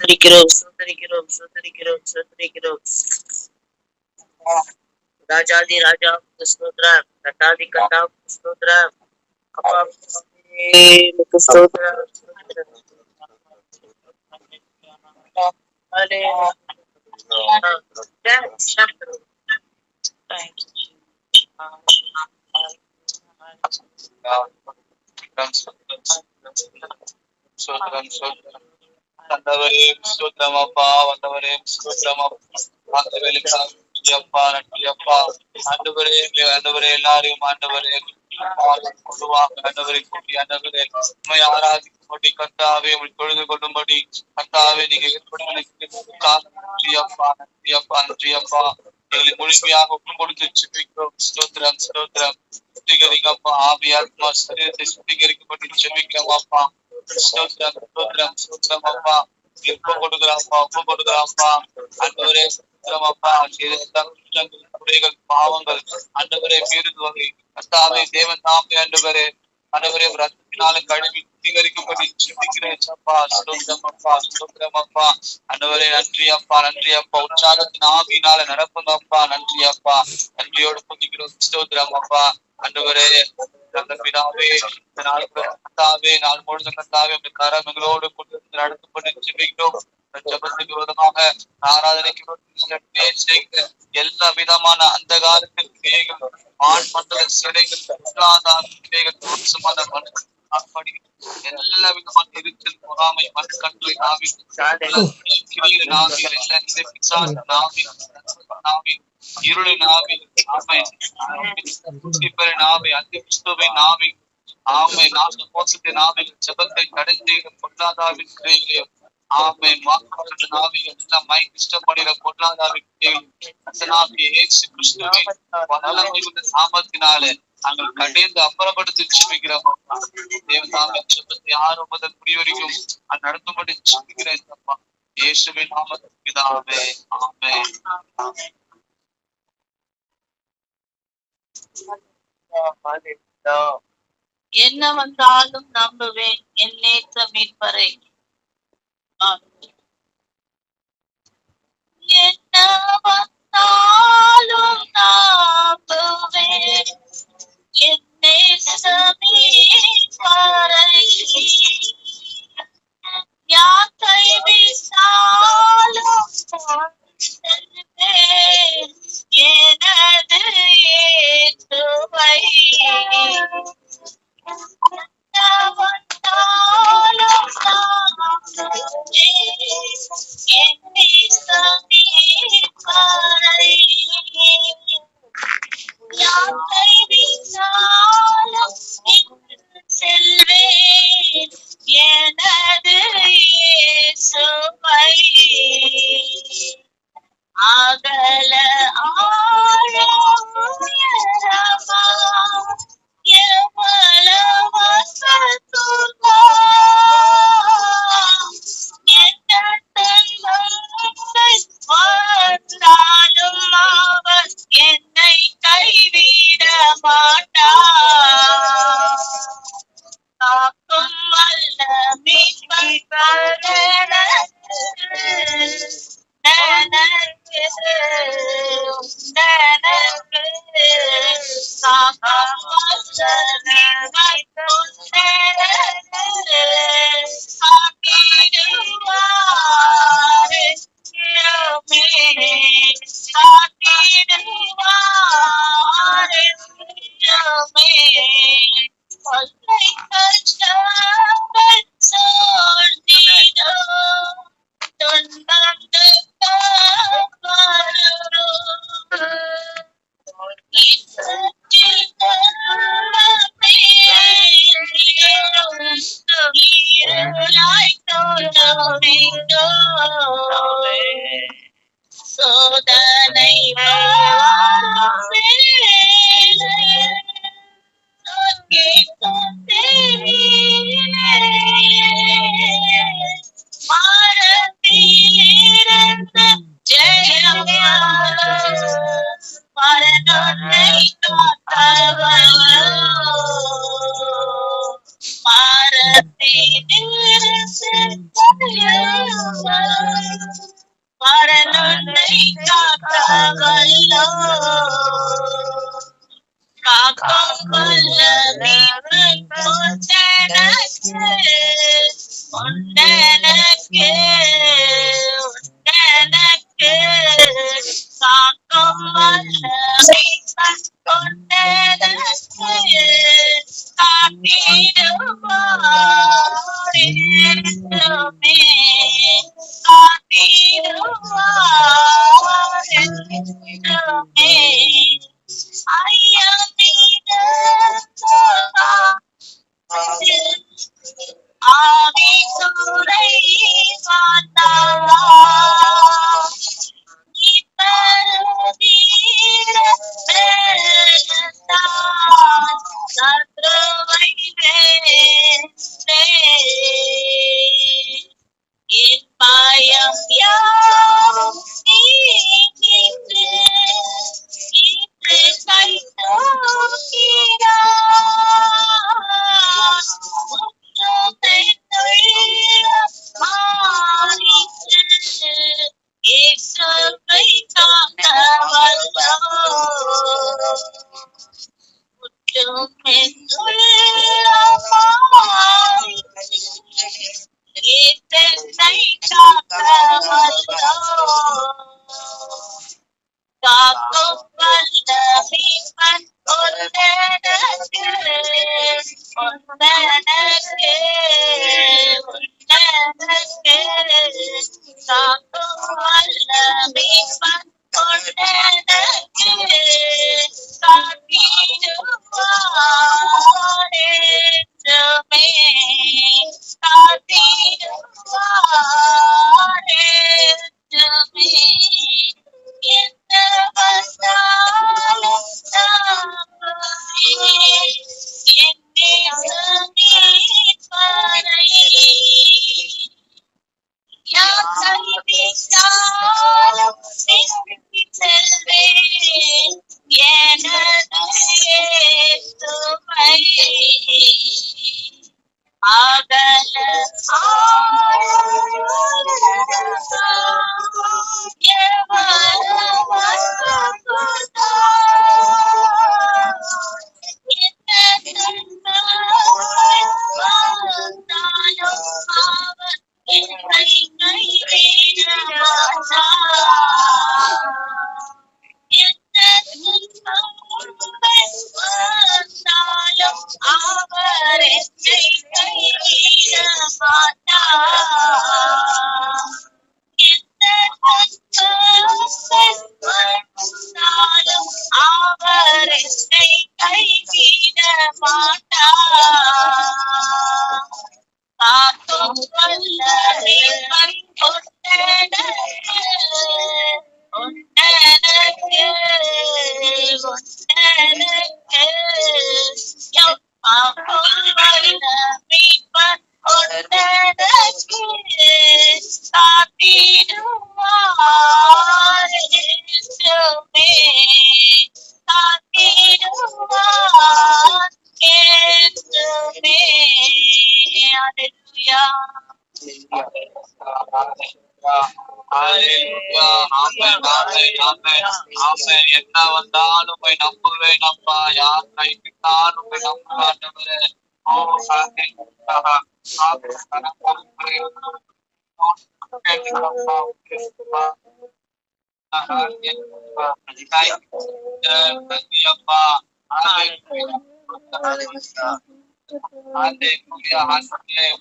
ஸ்தோத்திரிக்கிறோம், ஸ்தோத்திரிக்கிறோம், ஸ்தோத்திரிக்கிறோம், ஸ்தோத்திரிக்கிறோம். ராஜாதி ராஜா ஸ்தோத்திரம், கட்டாதி கட்டா ஸ்தோத்திரம். அப்பா உமக்கு ஸ்தோத்திரம். வந்தவரே ஸ்தோத்திரமப்பா, வந்தவரே ஸ்தோத்திரமப்பா, அப்பா நன்றி அப்பா. ஆண்டவரே ஆண்டவரே எல்லாரையும் ஆண்டவரே கொள்ளுவாங்க ஆண்டவரை கூட்டி ஆண்டவரே உண்மை ஆராதிக்கும்படி கர்த்தாவே உங்களை தொழுது கொள்ளும்படி கர்த்தாவே நீங்க ஏற்படுத்தி நன்றி அப்பா, நன்றி அப்பா, நன்றி அப்பா. எங்களை முழுமையாக ஒப்பு கொடுத்து ஜெபிக்கிறோம். ஸ்தோத்திரம், ஸ்தோத்திரம். சுத்திகரிக்கப்பா ஆவி ஆத்மா சரீரத்தை சுத்திகரிக்கப்பட்டு ஜெபிக்கிறோம் அப்பா. ஸ்தோத்திரம், ஸ்தோத்திரம், ஸ்தோத்திரம் அப்பா. ஒப்பு கொடுக்குறாப்பா, ஒப்பு கொடுக்குறாப்பா. ஆண்டவரே ஸ்தோத்திரமப்பா. குறைகள் பாவங்கள் ஆண்டவரே மீறுது வகை கர்த்தாவே தேவன் தாமே ஆண்டவரே ஆண்டவரே ரத்தத்தினால கழுவி சுத்திகரிக்கப்பட்டு ஜெபிக்கிறேன் அப்பா. ஸ்தோத்திரம் அப்பா, ஸ்தோத்திரம் அப்பா. ஆண்டவரே நன்றி அப்பா, நன்றி அப்பா. உற்சாகத்தின் ஆவியினால நடப்புங்க அப்பா. நன்றி அப்பா, நன்றியோடு புதிக்கிறோம். ஸ்தோத்திரம் அப்பா. ஆண்டவரே பிதாவே கர்த்தாவே நாள் முழுதும் கர்த்தாவே உங்க கரங்களோடு கொண்டு நடத்தப்பட்டு ஜெபிக்கிறோம். ஜபத்துக்கு விரோதமாக ஆராதனைக்கு செய்கிற எல்லா விதமான அந்த காலத்தில் கிரியைகள் ஆண் மண்டல சிலைகள் எல்லா விதமான எரிச்சல் பொறாமை மண்கட்டளை நாவி இருளின் ஆவி நாவி அந்தி கிறிஸ்துவை நாவி ஆமை நாச மோசத்தின் ஆவிகள் ஜபத்தை தடை செய்கிற பொருளாதாரின் கிரைகளையும் ஆமை வாக்கு நாவிகள் எல்லாம் மைக் இஷ்டப்படுகிற பொருளாதாரின் இயேசு கிறிஸ்துவை வல்லமை உள்ள நாமத்தினாலே நாங்கள் கண்டேந்து அப்புறப்படுத்தி ஜெபிக்கிறோம். தேவதாமே ஜபத்தை 6 முதல் முடிவரைக்கும் நடத்தும்படி ஜெபிக்கிறேன் அப்பா. இயேசுவின் நாமத்தில் பிதாவே, ஆமென். என்ன வந்தாலும் நம்புவேன் என் நேற்ற மீட்பரை. என்ன வந்தாலும் நம்புவேன் என் நேற்ற மீட்பரை. யார் கைவிட்டாலும் எனது இயேசுவை. செல்வேன் எனது இயேசுவை. அகல ஆழமா எவ்வளவு வசத்துவா வந்தாலும் அவர் என்னை கைவிட மாட்டார். காக்கும் வல்ல மீட்பர் சோதனை மரத்தின் பரனுன்னை காக்க வல்லோ காக்கும் வல்ல மீட்பன் உண்டனக்கு உண்டனக்கு உண்டனக்கு காக்கும் வல்ல மீட்பன் உண்டனக்கு காத்திடுவார் என்றுமே காத்திடுவார் என்றுமே ஆவி சூரை வாத்தாளா சத்ருவை வேண்டே என் பயம் யாவும் நீங்கிற்று இன்று கை தூக்கினார் முற்றுகை மாறிற்று இயேசுவை காக்க வல்லோ முற்றுகை இயேசுவை காக்க வல்லோ காக்கும் வல்ல மீட்பன் உண்டனக்கு உண்டனக்கு உண்டனக்கு காக்கும் வல்ல மீட்பன் உண்டனக்கு காத்திடுவார் என்றுமே காத்திடுவார் என்றுமே எந்த வந்தாலும் என்னை மீட்பரை யார் கைவிட்டாலும் திரும்பி செல்வேன் எனது இயேசுவை அகல அவர் என்னை கைவிட மாட்டார். எந்த துன்பம் வந்தாலும் அவர் என்னை கைவிட மாட்டார். காக்கும் வல்ல தேவன் உண்டனக்கு உண்டனக்கு உண்டனக்கு காக்கும் வல்ல மீட்பன் உண்டனக்கு காத்திடுவார் என்றுமே காத்திடுவார் என்றுமே. Hallelujah. என்ன வந்தாலும் போய் நம்புவேன் அப்பா, யார் கைவிட்டாலும் போய் நம்புவேன்.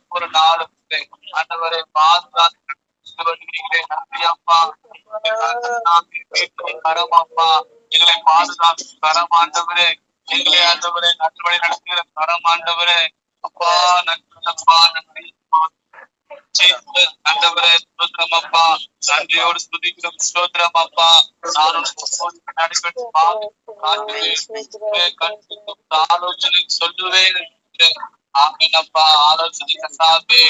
ஒவ்வொரு நாளும் ஆண்டவரை பாதுகாத்து கரமாப்பா, எங்களை பாதுகாத்து கரமாண்டவரே, எங்களை ஆண்டவரே நல்வழி நடத்துகிற கரமாண்டவரே. அப்பா நன்றப்பா, நன்றி ஆண்டவரே, ஸ்தோத்திரம் அப்பா, நன்றியோடு துதிக்கிறோம். ஸ்தோத்திரம் அப்பா, நானும் ஆலோசனை சொல்லுவேன். ஆமீனப்பா, ஆலோசனை கசாபே,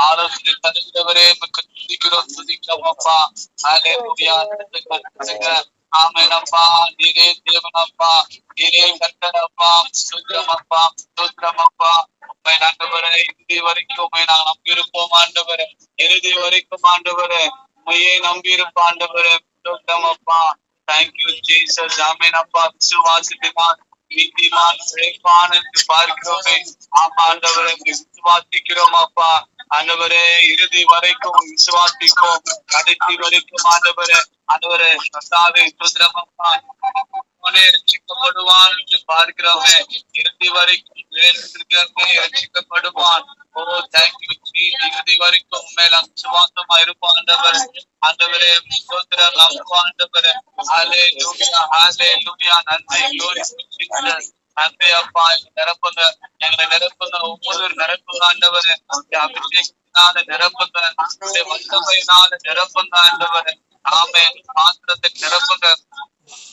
ஆலோசனை தருகிறவரே, துதிக்கிறோம் துதிக்கிறோம் அப்பா. ஹல்லேலூயா. ஆமீனப்பா, நீரே தேவனப்பா, நீரே கர்த்தரப்பா. ஸ்தோத்திரமப்பா, ஸ்தோத்திரமப்பா. ஆண்டவரே, இறுதி வரைக்கும் நாங்கள் நம்பியிருப்போம் ஆண்டவரே, இறுதி வரைக்கும் ஆண்டவரே. உண்மையே நம்பி இருப்ப ஆண்டவரே. ஸ்தோத்திரம் அப்பா. Thank you Jesus. ஆமென் அப்பா. விசுவாசத்தினால் நீதிமான் பிழைப்பான் என்று பார்க்கிறோமே. ஆமா ஆண்டவரே, விசுவாசிக்கிறோம் அப்பா. ஆண்டவரே, இறுதி வரைக்கும் விசுவாசிக்கும், கடைசி வரைக்கும் ஆண்டவரே. ஆண்டவரே கர்த்தாவே ஸ்தோத்திரம் அப்பா. ரட்சிக்கப்படுவான் என்று பார்க்கிறோமே. இறுதி வரைக்கும் ரட்சிக்கப்படுவான். ஓ தேங்க்யூ ஜீசஸ். இறுதி வரைக்கும் மேல விசுவாசமா இருப்பான் ஆண்டவர். ஆண்டவரே ஸ்தோத்திரம் அப்பா. ஆண்டவரே ஹalleluya ஹalleluya. நன்றி glory to Jesus. நன்றி அப்பா. நிரப்புங்க, எங்களை நிரப்புங்க, ஒவ்வொரு நிரப்புங்க ஆண்டவரே. அபிஷேகத்தினால நிரப்புங்க, வல்லமையினால நிரப்புங்க ஆண்டவரே. ஆமென். பாத்திரத்தை நிரப்புங்க.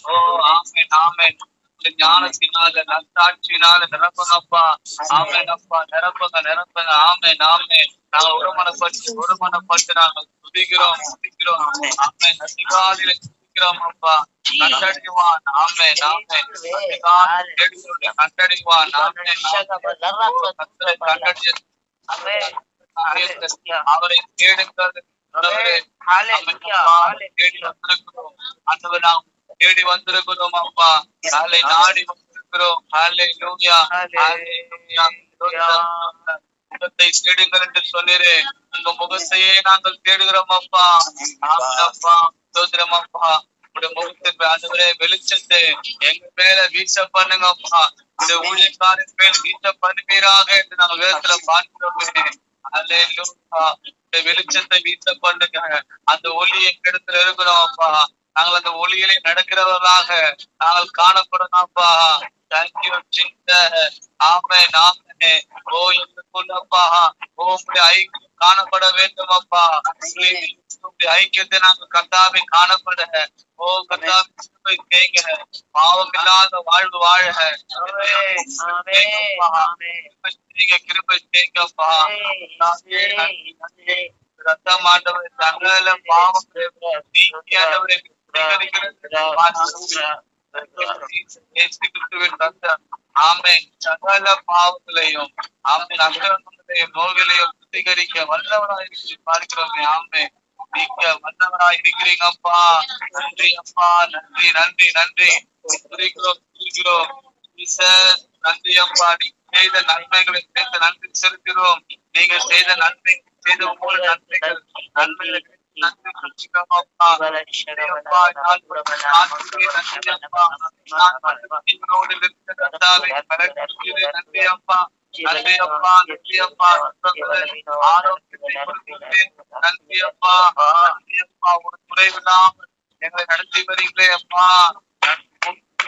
ஓ ஆமென் ஆமென். ஞானத்தினால நற்சாட்சியினால நிரப்புங்கப்பா. ஆமென் அப்பா. நிரப்புங்க நிரப்புங்க. ஆமென் ஆமென். நாங்கள் ஒருமனப்பட்டு நாங்கள் துதிக்கிறோம். ஆமென். அதிகாலையில துதிக்கிறோம் அப்பா. கண்டடிவான். ஆமென் ஆமென். கண்டடிவான். ஆமென். கண்டடி அவரை தேடுங்கள். தேடி வந்திருக்கிறோம் அப்பா. காலை நாடி வந்திருக்கிறோம். ஹalleluya ஹalleluya. முகத்தை தேடுங்கள் என்று சொல்லிரு. உங்க முகத்தையே நாங்கள் தேடுகிறோம் அப்பா. ஆமென் அப்பா. ஸ்தோத்திரம் அப்பா. உடைய முகத்திற்கு ஆண்டவரே வெளிச்சத்தை எங்க மேல வீச பண்ணுங்க அப்பா. இந்த ஊழியக்காரின் மேல் வீச பண்ணுவீராக என்று நாங்கள் வேதத்துல பார்க்கிறோமே. ஹalleluya. வெளிச்சத்தை வீச பண்ணுங்க. அந்த ஒளி எங்க இடத்துல இருக்கிறோம் அப்பா. நாங்கள் அந்த ஒளியிலே நடக்கிறவர்களாக நாங்கள் காணப்படணும் அப்பா. Thank you Jesus. ஆமென் ஆமென். ஓ எங்களுக்குள்ளப்பா ஓ உங்களுடைய ஐக்கியம் காணப்பட வேண்டும் அப்பா. உங்களுடைய ஐக்கியத்தை நாங்கள் கர்த்தாவை காணப்பட ஓ கர்த்தாவை செய்யுங்க. பாவம் இல்லாத வாழ்வு வாழ கிருபை செய்யுங்கப்பா. ரத்தம் ஆண்டவரை சகல பாவம் சகல பாவங்களையும் நோய்களையும் சுத்திகரிக்க வல்லவராய் பார்க்கிறோமே. ஆமென். நீங்க வல்லவராய் இருக்கிறீங்கப்பா. நன்றி அப்பா. நன்றி நன்றி நன்றி. நன்றி அப்பா. நீங்க செய்த நன்மைகளை செய்த நன்றி செலுத்துகிறோம். நீங்க செய்த நன்மை செய்த ஒவ்வொரு நன்மைகள் நன்மைகளை நன்றி செலுத்துகிறோம் அப்பா. நன்றி அப்பா. நன்றி அப்பா. நன்றி அப்பா. ஆரோக்கியத்தை நன்றி அப்பா. நன்றி அப்பா. ஒரு குறைவில்லாமல் எங்களை நடத்தி வருகிறே அப்பா.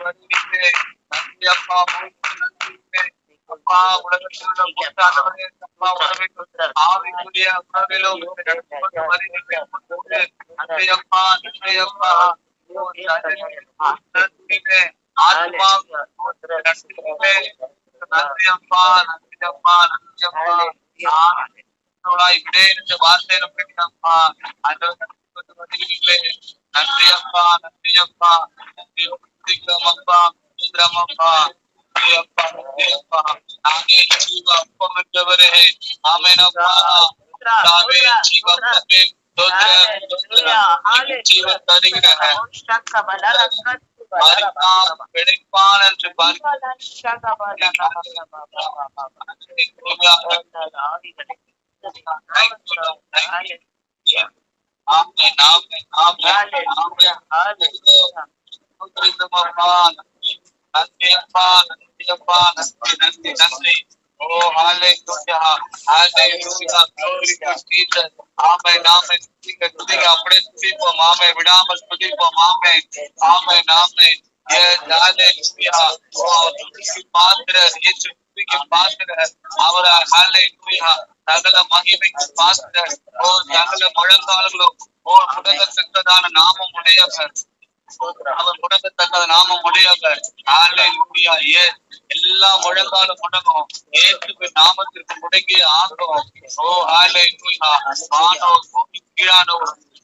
வருகிறே. நன்றி அப்பா. அப்பா உலகத்தில் ஆவிக்குரிய உணவிலும் நன்றி அப்பா. நன்றி அப்பா. ஆத்மா நன்றி அப்பா. நன்றி அப்பா. நன்றி அப்பா. இப்படியே இந்த வார்த்தையில போயிட்டப்பா. நன்றி அப்பா. நன்றி அப்பா. அப்பா அப்பா. நானே ஜீவ அப்பம் என்றவரே. ஆமென் அப்பா. ஜீவன் தருகிற பிழைப்பான் என்று நன்றி அப்பா. நன்றி அப்பா. நன்றி நன்றி நன்றி. ஓ ஹalleluya ஹalleluya. glory to Jesus. ஆமென் ஆமென். துதிங்க அப்படியே துதிப்போம். ஆமென். விடாமல் துதிப்போம். ஆமென் ஆமென் ஆமென். ஹalleluya. ஓ துதிக்கு பாத்திரர் இயேசு. துதிக்கு பாத்திரர் அவர். ஹalleluya. சகல மகிமைக்கு பாத்திரர். ஓ சகல முழங்கால்களும் ஓ முடங்கத்தக்கதான நாமம் உடையவர். அவர் முடங்கத்தக்கத நாமம் உடையவர். ஹalleluya. எல்லா முழங்காலும் முடங்கும். இயேசுவின் நாமத்திற்கு முடங்கி ஆகும். ஓ ஹalleluya. வானோ பூமி கீழானோ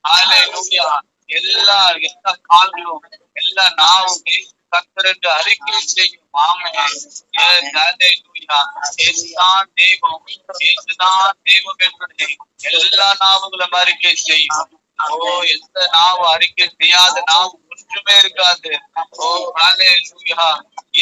ஹalleluya. எல்லா கால்களும் எல்லா நாவும் கர்த்தர் என்று அறிக்கை செய்யும். ஆமென். ஹalleluya. இயேசுதான் தெய்வம். இயேசுதான் தெய்வம் என்பதை எல்லா நாவுகளும் அறிக்கை செய்யும். எந்த நாவு அறிக்கை செய்யாத நாவு ஒன்றுமே இருக்காது. ஓ ஹalleluya.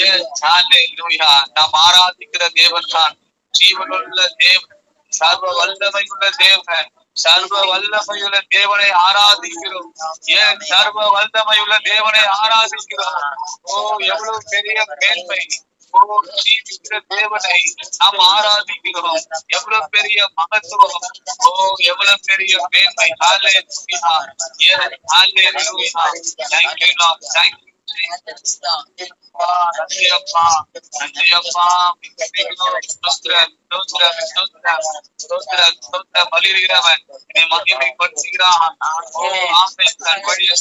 எஸ் ஹalleluya. நாம் ஆராதிக்கிற தேவன் தான் ஜீவனுள்ள தேவன், சர்வ வல்லமையுள்ள தேவன். சர்வ வல்லமையுள்ள தேவனை ஆராதிக்கிறோம். ஏன் சர்வ வல்லமையுள்ள தேவனை ஆராதிக்கிறோம். ஓ எவ்வளவு பெரிய மேன்மை. ஓ ஜீவிக்கிற தேவனை நாம் ஆராதிக்கிறோம். எவ்வளவு பெரிய மகத்துவம். ஓ எவ்வளவு பெரிய மேன்மை. ஹalleluya. எஸ் ஹalleluya. Thank you Lord. Thank you. நன்றி அப்பா, நன்றி அப்பா. பலியிடுகிறவன் என்னை மகிமைப்படுத்துகிறான். தன் வழியை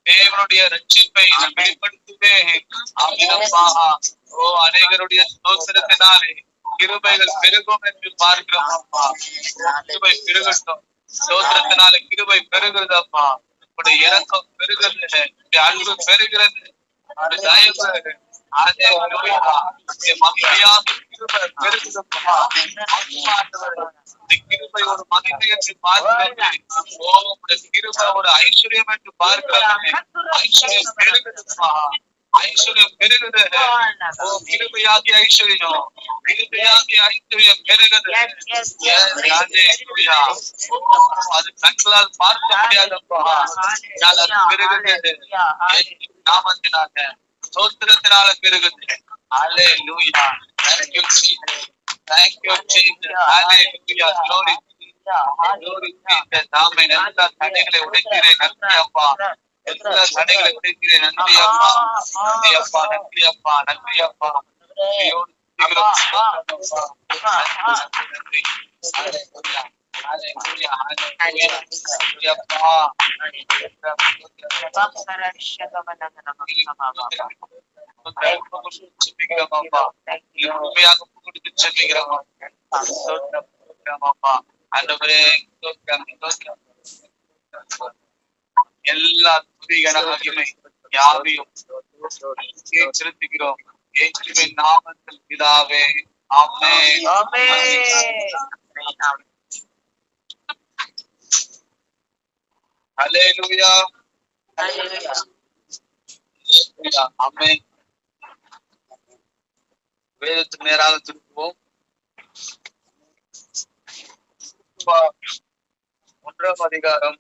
தேவனுடைய ரட்சிப்பை நான் வெளிப்படுத்துவேன். ஆமெனப்பா. ஓ அநேகருடைய ஸ்தோத்திரத்தினாலே கிருபைகள் பெருகும் என்று பார்க்கிறோம் அப்பா. கிருபை பெருகட்டும். ஸ்தோத்திரத்தினாலே கிருபை பெருகிறது அப்பா. உடைய இறக்கம் பெருகிறது, அன்பு பெருகிறது, தயவு கிருபை ஒரு மகிமை என்று பார்க்கிறோம். கிருபை ஒரு ஐஸ்வர்யம் என்று பார்க்கிறோம். ஐஸ்வர்யம் பெருகுதுப்பா, ஐஸ்வர்யம் பெருகுது. ஓ கிருபையாகிய ஐஸ்வர்யம், கிருபையாகிய ஐஸ்வர்யம் பெருகுது. அது கண்களால் பார்க்க முடியாதப்பா, பெருகுது. நாமத்தினால ஸ்தோத்திரத்தினால பெருகுது. ஹalleluya. Thank you Jesus. Thank you Jesus. Hallelujah. Glory glory Jesus. ஆமென். எல்லா தடைகளை உடைக்கிறேன். நன்றி அப்பா. எல்லா தடைகளை உடைக்கிறேன். நன்றி அப்பா. நன்றி அப்பா. நன்றி அப்பா. நன்றி அப்பா. எல்லா துதிகன மகிமை யாவையும் செலுத்துகிறோம் இயேசுவின் நாமத்தில் பிதாவே. ஆமென். ஹalleluya. ஆமென். வேதத்துக்கு நேராக திரும்புவோம். 1ஆம் அதிகாரம்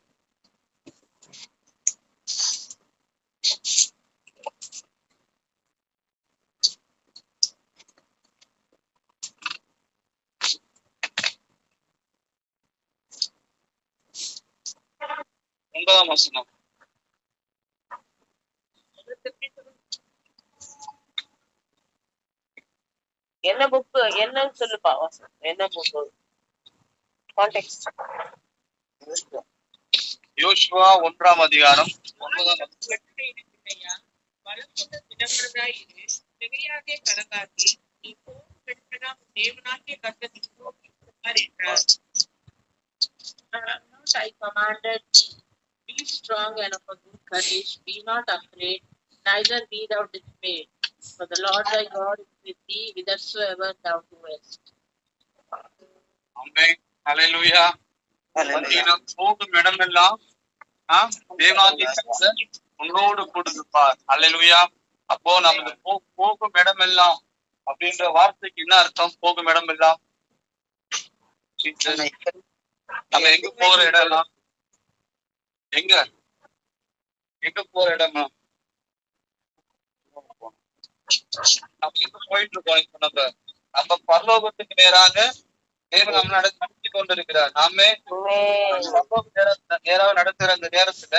9ஆம் வசனம். என்ன புக் என்னன்னு சொல்லுப்பா. என்ன புக் கான்டெக்ஸ்ட்? யோசுவா 1ஆம் அதிகாரம் 9ஆம் வசனம். I commanded thee, be strong and of a good courage, be not afraid, neither be thou dismayed, for the Lord thy God is with thee whithersoever thou goest. ஆமென். ஹalleluya. போகும் இடமெல்லாம் தேவனாகிய கர்த்தர் உன்னோடு கொடுப்பார். ஹalleluya. அப்போ நமக்கு போகும் இடமெல்லாம் அப்படின்ற வார்த்தைக்கு என்ன அர்த்தம்? போகும் இடமெல்லாம் நம்ம எங்க போற இடம், எங்க போற இடம் நம்ம எங்க போயிட்டு இருக்கோம்? நம்ம பரலோகத்துக்கு நேராக தேவன் நம்ம நடத்தி கொண்டிருக்கிறார். நாமே நேராக நடத்துற அந்த நேரத்துல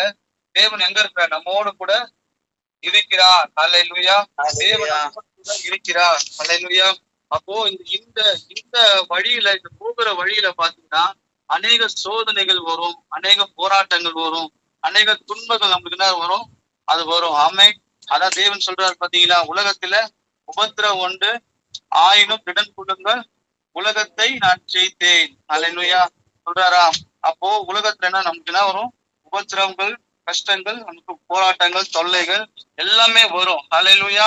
தேவன் எங்க இருக்கிறார்? நம்மோடு கூட இருக்கிறார். ஹalleluya. தேவன் இருக்கிறார். ஹalleluya. அப்போ இந்த வழியில, இந்த போகிற வழியில பாத்தீங்கன்னா அநேக சோதனைகள் வரும், அநேக போராட்டங்கள் வரும், அநேக துன்பங்கள் நம்மளுக்கு என்ன வரும்? அது வரும். ஆமென். அதான் தேவன் சொல்றாரு பாத்தீங்களா, உலகத்துல உபத்திரம் உண்டு, ஆயினும் திடன் கொள்ளுங்கள், உலகத்தை நான் ஜெயித்தேன். ஹalleluya சொல்றாரா? அப்போ உலகத்துல என்ன நமக்கு என்ன வரும்? உபத்திரவங்கள், கஷ்டங்கள், நமக்கு போராட்டங்கள், தொல்லைகள் எல்லாமே வரும். ஹalleluya.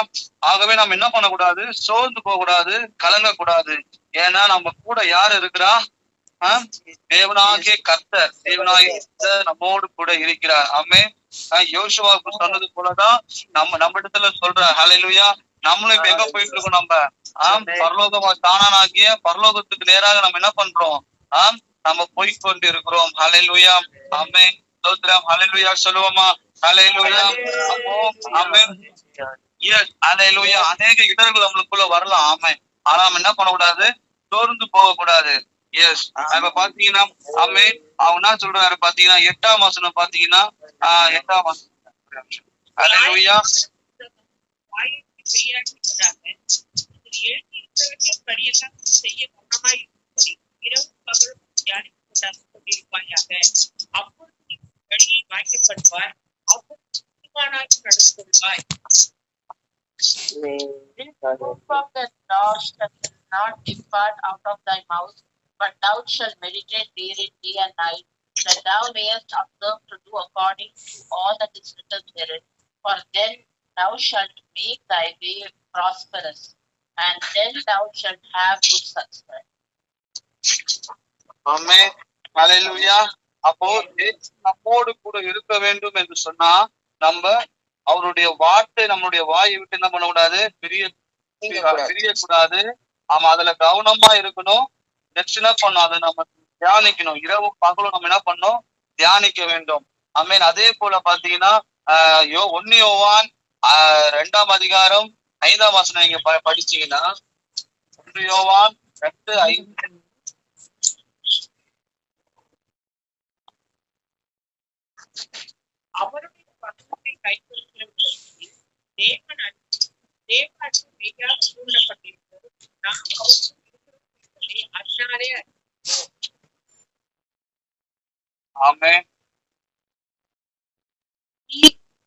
ஆகவே நம்ம என்ன பண்ணக்கூடாது? சோர்ந்து போக கூடாது, கலங்க கூடாது. ஏன்னா நம்ம கூட யாரு இருக்கிறா? தேவனாகிய கர்த்தர் நம்மோடு கூட இருக்கிறார். ஆமென். யோசுவாவுக்கு சொன்னது போலதான் நம்ம சொல்ற ஹல்லேலூயா. நம்மளும் இப்ப எங்க போயிட்டு இருக்கோம்? நம்ம பரலோகமா கானானாகிய பரலோகத்துக்கு நேராக நம்ம என்ன பண்றோம்? நம்ம போய்கொண்டு இருக்கிறோம். ஹல்லேலூயா. ஆமென். ஸ்தோத்திரம். ஹல்லேலூயா சொல்லுவோமா? ஹல்லேலூயா. ஆமென். எஸ், ஹல்லேலூயா. அநேக இடர்கள் நம்மளுக்குள்ள வரலாம். ஆமென். ஆனா நம்ம என்ன பண்ணக்கூடாது? சோர்ந்து போக கூடாது. எஸ், இப்ப பாத்தீங்கன்னா ஆமென். அவங்க என்ன சொல்றாரு பாத்தீங்கன்னா 8ஆம் வசனம் பாத்தீங்கன்னா 8ஆம் வசனம் ஹல்லேலூயா. This book of the law shall not depart out of thy mouth, but thou shalt meditate therein day and night, that thou mayest observe to do according to all that is written therein. For then thou shalt make thy way prosperous, and then thou shalt have good success. ஆமென். ஹல்லேலூயா. அப்போ நம்மோடு கூட இருக்க வேண்டும் என்று சொன்னா நம்ம அவருடைய வார்த்தை நம்மளுடைய வாயை விட்டு என்ன பண்ணக்கூடாது? பிரியக்கூடாது. ஆமா, அதுல கவனமா இருக்கணும். நெக்ஸ்ட் என்ன பண்ணணும்? அதை நம்ம தியானிக்கணும். இரவு பகலும் நம்ம என்ன பண்ணணும்? தியானிக்க வேண்டும். ஆமென். அதே போல பாத்தீங்கன்னா 1 யோவான் 2ஆம் அதிகாரம் 5ஆம் வசனம் நீங்க படிச்சீங்கன்னா 1 யோவான் 2:5 அவருடைய வசனத்தை கைக்கொள்கிறவர்களுக்கு தேவனாட்சி மெய்யாக சூழப்பட்டிருக்கிறது. நாம் அவருக்கும் இருக்கிறோம் என்பதை அதனாலே அறிகிறோம். ஆமென்.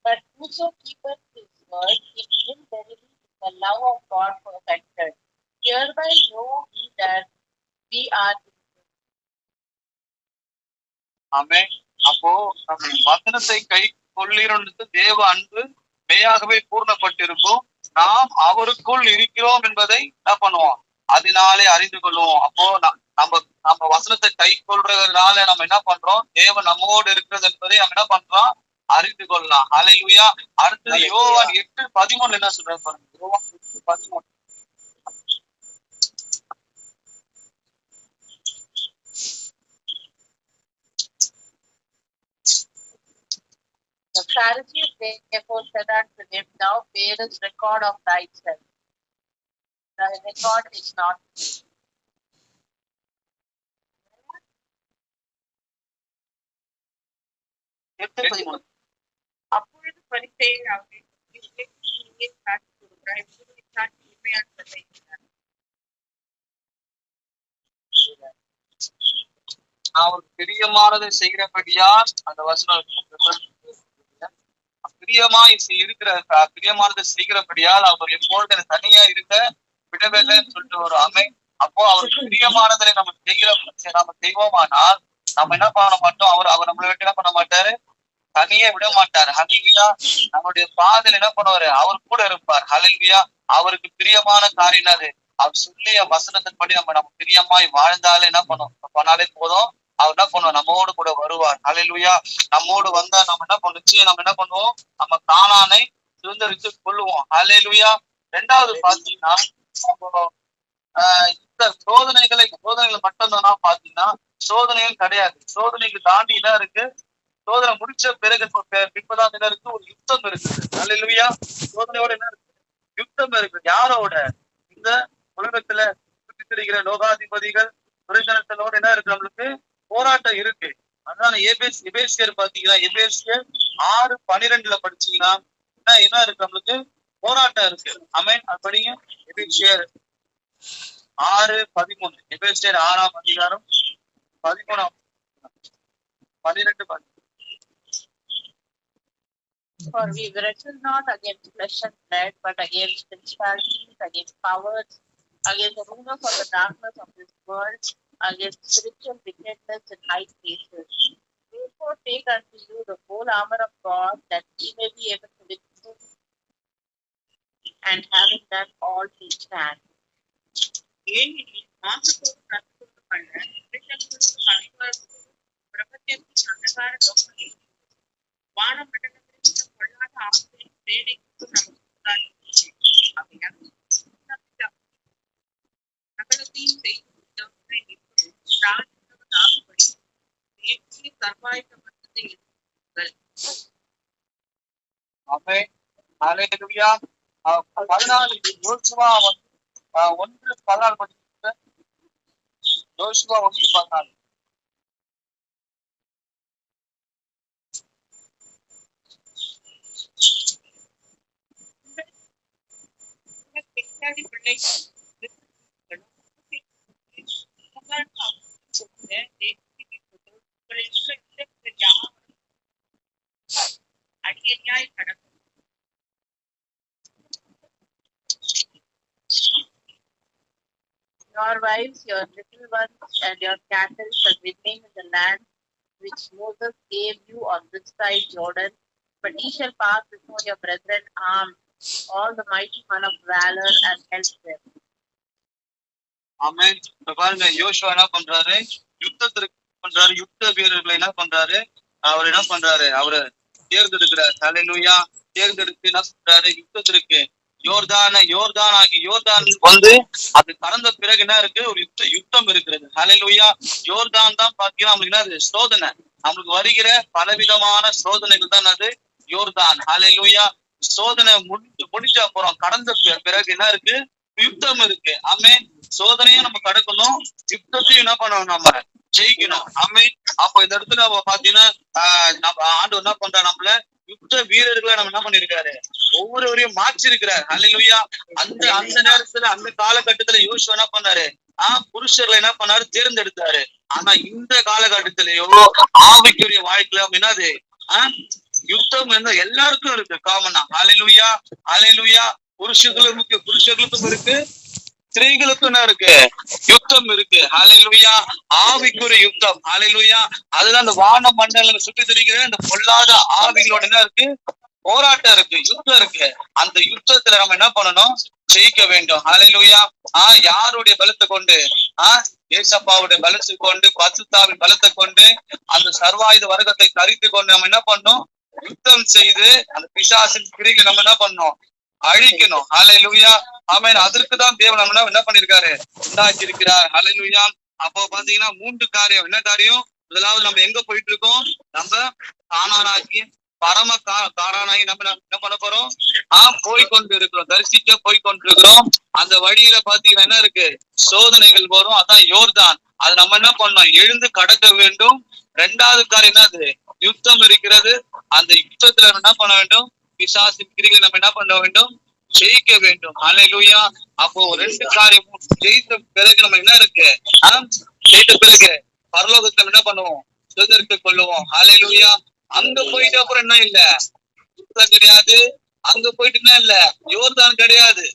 But whoso keepeth his word, in him verily is the love of God perfected. Hereby know we that we are in him. ஆமென். அப்போ நம்ம வசனத்தை கை கொள்ளுகிறது தேவ அன்பு மெய்யாகவே பூர்ணப்பட்டிருக்கும். நாம் அவருக்குள் இருக்கிறோம் என்பதை என்ன பண்ணுவோம்? அதனாலே அறிந்து கொள்வோம். அப்போ நம்ம வசனத்தை கை கொள்றதுனால நம்ம என்ன பண்றோம்? தேவன் நம்மோடு இருக்கிறது என்பதை நம்ம என்ன பண்றோம்? அறிந்து கொள்ளலாம். ஹல்லேலூயா. அடுத்தது யோவான் 8:13 என்ன சொல்றாரு பாருங்க. யோவான் 8:13. The Pharisees therefore said unto him, thou bearest record of thyself. Thy record is not true. அப்பொழுது பரிசேயர் அவரை நீயே சாட்சி கொடுக்கிறாய், உன்னுடைய சாட்சி உண்மையானதை. அவருக்கு பிரியமானதை செய்கிறபடியால் அந்த வசனம் பிரியமானதை செய்கிறபடியால் அவர் எப்பொழுது தனியா இருக்க விடவில்லைன்னு சொல்லிட்டு வரும். ஆமென். அப்போ அவருக்கு பிரியமானதை நம்ம செய்வோமானால் நம்ம என்ன பண்ண மாட்டோம்? அவர் நம்மளை விட்டு என்ன பண்ண மாட்டாரு? தனியே விட மாட்டாரு. ஹல்லேலூயா. நம்மளுடைய பாதையில என்ன பண்ணுவாரு? அவர் கூட இருப்பார். ஹல்லேலூயா. அவருக்கு பிரியமான காரியம் என்னது? அவர் சொல்லிய வசனத்தின்படி நம்ம பிரியமாய் வாழ்ந்தாலே என்ன பண்ணும்? பண்ணாலே போதும். அவர் என்ன பண்ணுவோம்? நம்மோடு கூட வருவார். ஹல்லேலூயா. நம்மோடு வந்தா நம்ம என்ன பண்ணுவோம்? நிச்சயம் நம்ம என்ன பண்ணுவோம்? நம்ம கானானை சுதந்தரித்து கொள்ளுவோம். ஹல்லேலூயா. 2வது பாத்தீங்கன்னா இந்த சோதனைகளை மட்டும்தானா பாத்தீங்கன்னா சோதனைகள் கிடையாது. சோதனைக்கு தாண்டி என்ன இருக்கு? சோதனை முடிச்ச பிறகு பின்பதான் என்ன இருக்கு? ஒரு யுத்தம் இருக்குது. ஹல்லேலூயா. சோதனையோட என்ன இருக்கு? யுத்தம் இருக்கு. யாரோட? இந்த உலகத்துல சுற்றித்திரிகிற லோகாதிபதிகள் துரைத்தனத்தோட என்ன இருக்கு? நம்மளுக்கு போராட்டம் இருக்கு. அதனால எபேசியர் பாத்தீங்கன்னா எபேசியர் 6:12 படிச்சீங்கன்னா என்ன இருக்கு? நம்மளுக்கு போராட்டம் இருக்கு. ஆமென். அது படிங்க. எபேசியர் 6:13. எபேசியர் 6ஆம் அதிகாரம் 13 12. For we wrestle not against flesh and blood, but against principalities, against powers, against the rulers of the darkness of this world, against spiritual wickedness in high places. Therefore take unto you the whole armor of God, that ye may be able to withstand, and having done all to stand. ஏனெனில் மாம்சத்தோடு இரத்தத்தோடு அல்ல, இரத்தங்களோடு பிரபஞ்சத்தின் அந்தகார நோக்கங்களில் வான மண்டலத்தில் பொல்லாத ஆசையின் வேலைக்கும் நமக்கு நகரத்தையும் செய்து சர்வாயுதத்தை எதிர்ப்புகள். ஹல்லேலூயா. 14 யோசுவா 1:14 படிச்சுங்க. யோசுவா 1:14. அடியாய் கடக்கும். Your wives, your little ones, and your cattle shall remain in the land which Moses gave you on this side Jordan, but ye shall pass before your brethren armed, all the mighty men of valor, and help them. ஆமென். இப்ப பாருங்க, யோசுவா என்ன பண்றாரு? யுத்தத்திற்கு பண்றாரு. யுத்த வீரர்களை என்ன பண்றாரு? அவர் என்ன பண்றாரு? அவரு தேர்ந்தெடுக்கிறார். ஹல்லேலூயா. தேர்ந்தெடுத்து என்ன பண்றாரு? யுத்தத்திற்கு யோர்தான் வந்து அது கடந்த பிறகு என்ன இருக்கு? ஒரு யுத்தம் இருக்கிறது. ஹல்லேலூயா. யோர்தான் தான் பாத்தீங்கன்னா நம்மளுக்கு என்ன சோதனை, நம்மளுக்கு வருகிற பலவிதமான சோதனைகள் தான் அது யோர்தான். ஹல்லேலூயா. சோதனை முடிஞ்ச அப்புறம் கடந்த பிறகு என்ன இருக்கு? யுத்தம் இருக்கு. ஆமென். சோதனையும் நம்ம கடக்கணும், யுத்தத்தையும் என்ன பண்ணணும்? நம்ம ஜெயிக்கணும். ஆமென். அப்போ இந்த இடத்துல பாத்தீங்கன்னா நம்ம ஆண்டவர் என்ன பண்றா? நம்மள யுத்த வீரர்களை நம்ம என்ன பண்ணிருக்காரு? ஒவ்வொருவரையும் மாற்றிருக்கிறார். ஹல்லேலூயா. அந்த நேரத்துல அந்த காலகட்டத்துல யோசுவா என்ன பண்ணாரு? புருஷர்களை என்ன பண்ணாரு? தேர்ந்தெடுத்தாரு. ஆனா இந்த காலகட்டத்திலேயோ ஆவிக்குரிய வாழ்க்கையில என்னது? யுத்தம் எல்லாருக்கும் இருக்கு, காமனா. ஹல்லேலூயா. ஹல்லேலூயா. புருஷர்களுக்கும் இருக்கு, ஸ்திரீகளுக்கும் என்ன இருக்கு? யுத்தம் இருக்கு. ஹல்லேலூயா. ஆவிக்குரிய யுத்தம். ஹல்லேலூயா. அதுதான் அந்த வான மண்டலம் சுற்றி திரிகிற இந்த பொல்லாத ஆவிகளோட என்ன இருக்கு? போராட்டம் இருக்கு, யுத்தம் இருக்கு. அந்த யுத்தத்துல நம்ம என்ன பண்ணணும்? ஜெயிக்க வேண்டும். ஹல்லேலூயா. யாருடைய பலத்தை கொண்டு? ஏசப்பாவுடைய பலத்தை கொண்டு, பரிசுத்தாவின் பலத்தை கொண்டு, அந்த சர்வாயுத வர்க்கத்தை தரித்து கொண்டு நம்ம என்ன பண்ணணும்? யுத்தம் செய்து அந்த பிசாசின் கிரியை நம்ம என்ன பண்ணணும்? அழிக்கணும். ஹல்லேலூயா. ஆமென். அதற்குதான் தேவன் நம்ம என்ன பண்ணிருக்காரு? உண்டாக்கி இருக்கிறார். ஹல்லேலூயா. அப்போ பாத்தீங்கன்னா 3 காரியம். என்ன காரியம்? முதலாவது, நம்ம எங்க போயிட்டு இருக்கோம்? நம்ம கானானாக்கி பரம காரானாகி நம்ம என்ன பண்ண போறோம்? போய்கொண்டு இருக்கிறோம், தரிசிக்க போய்கொண்டு இருக்கிறோம். அந்த வழியில பாத்தீங்கன்னா என்ன இருக்கு? சோதனைகள் வரும். அதான் யோர்தான். அது நம்ம என்ன பண்ணோம்? எழுந்து கடக்க வேண்டும். 2வது காரியம் என்னது? யுத்தம் இருக்கிறது. அந்த யுத்தத்துல என்ன பண்ண வேண்டும்? பிசாசின் கிரியை நம்ம என்ன பண்ண வேண்டும்? ஜெயிக்க வேண்டும். ஹல்லேலூயா. அப்போ 2 காரியம் ஜெயித்த பிறகு நம்ம என்ன இருக்கு? ஜெயித்த பிறகு பரலோகத்துல என்ன பண்ணுவோம்? சுதந்திரத்தை கொள்ளுவோம். ஹல்லேலூயா. அங்க போயிட்டு அப்புறம் என்ன இல்ல? யுத்தம் கிடையாது. அங்க போயிட்டு என்ன இல்ல? யோர்தான் கிடையாது.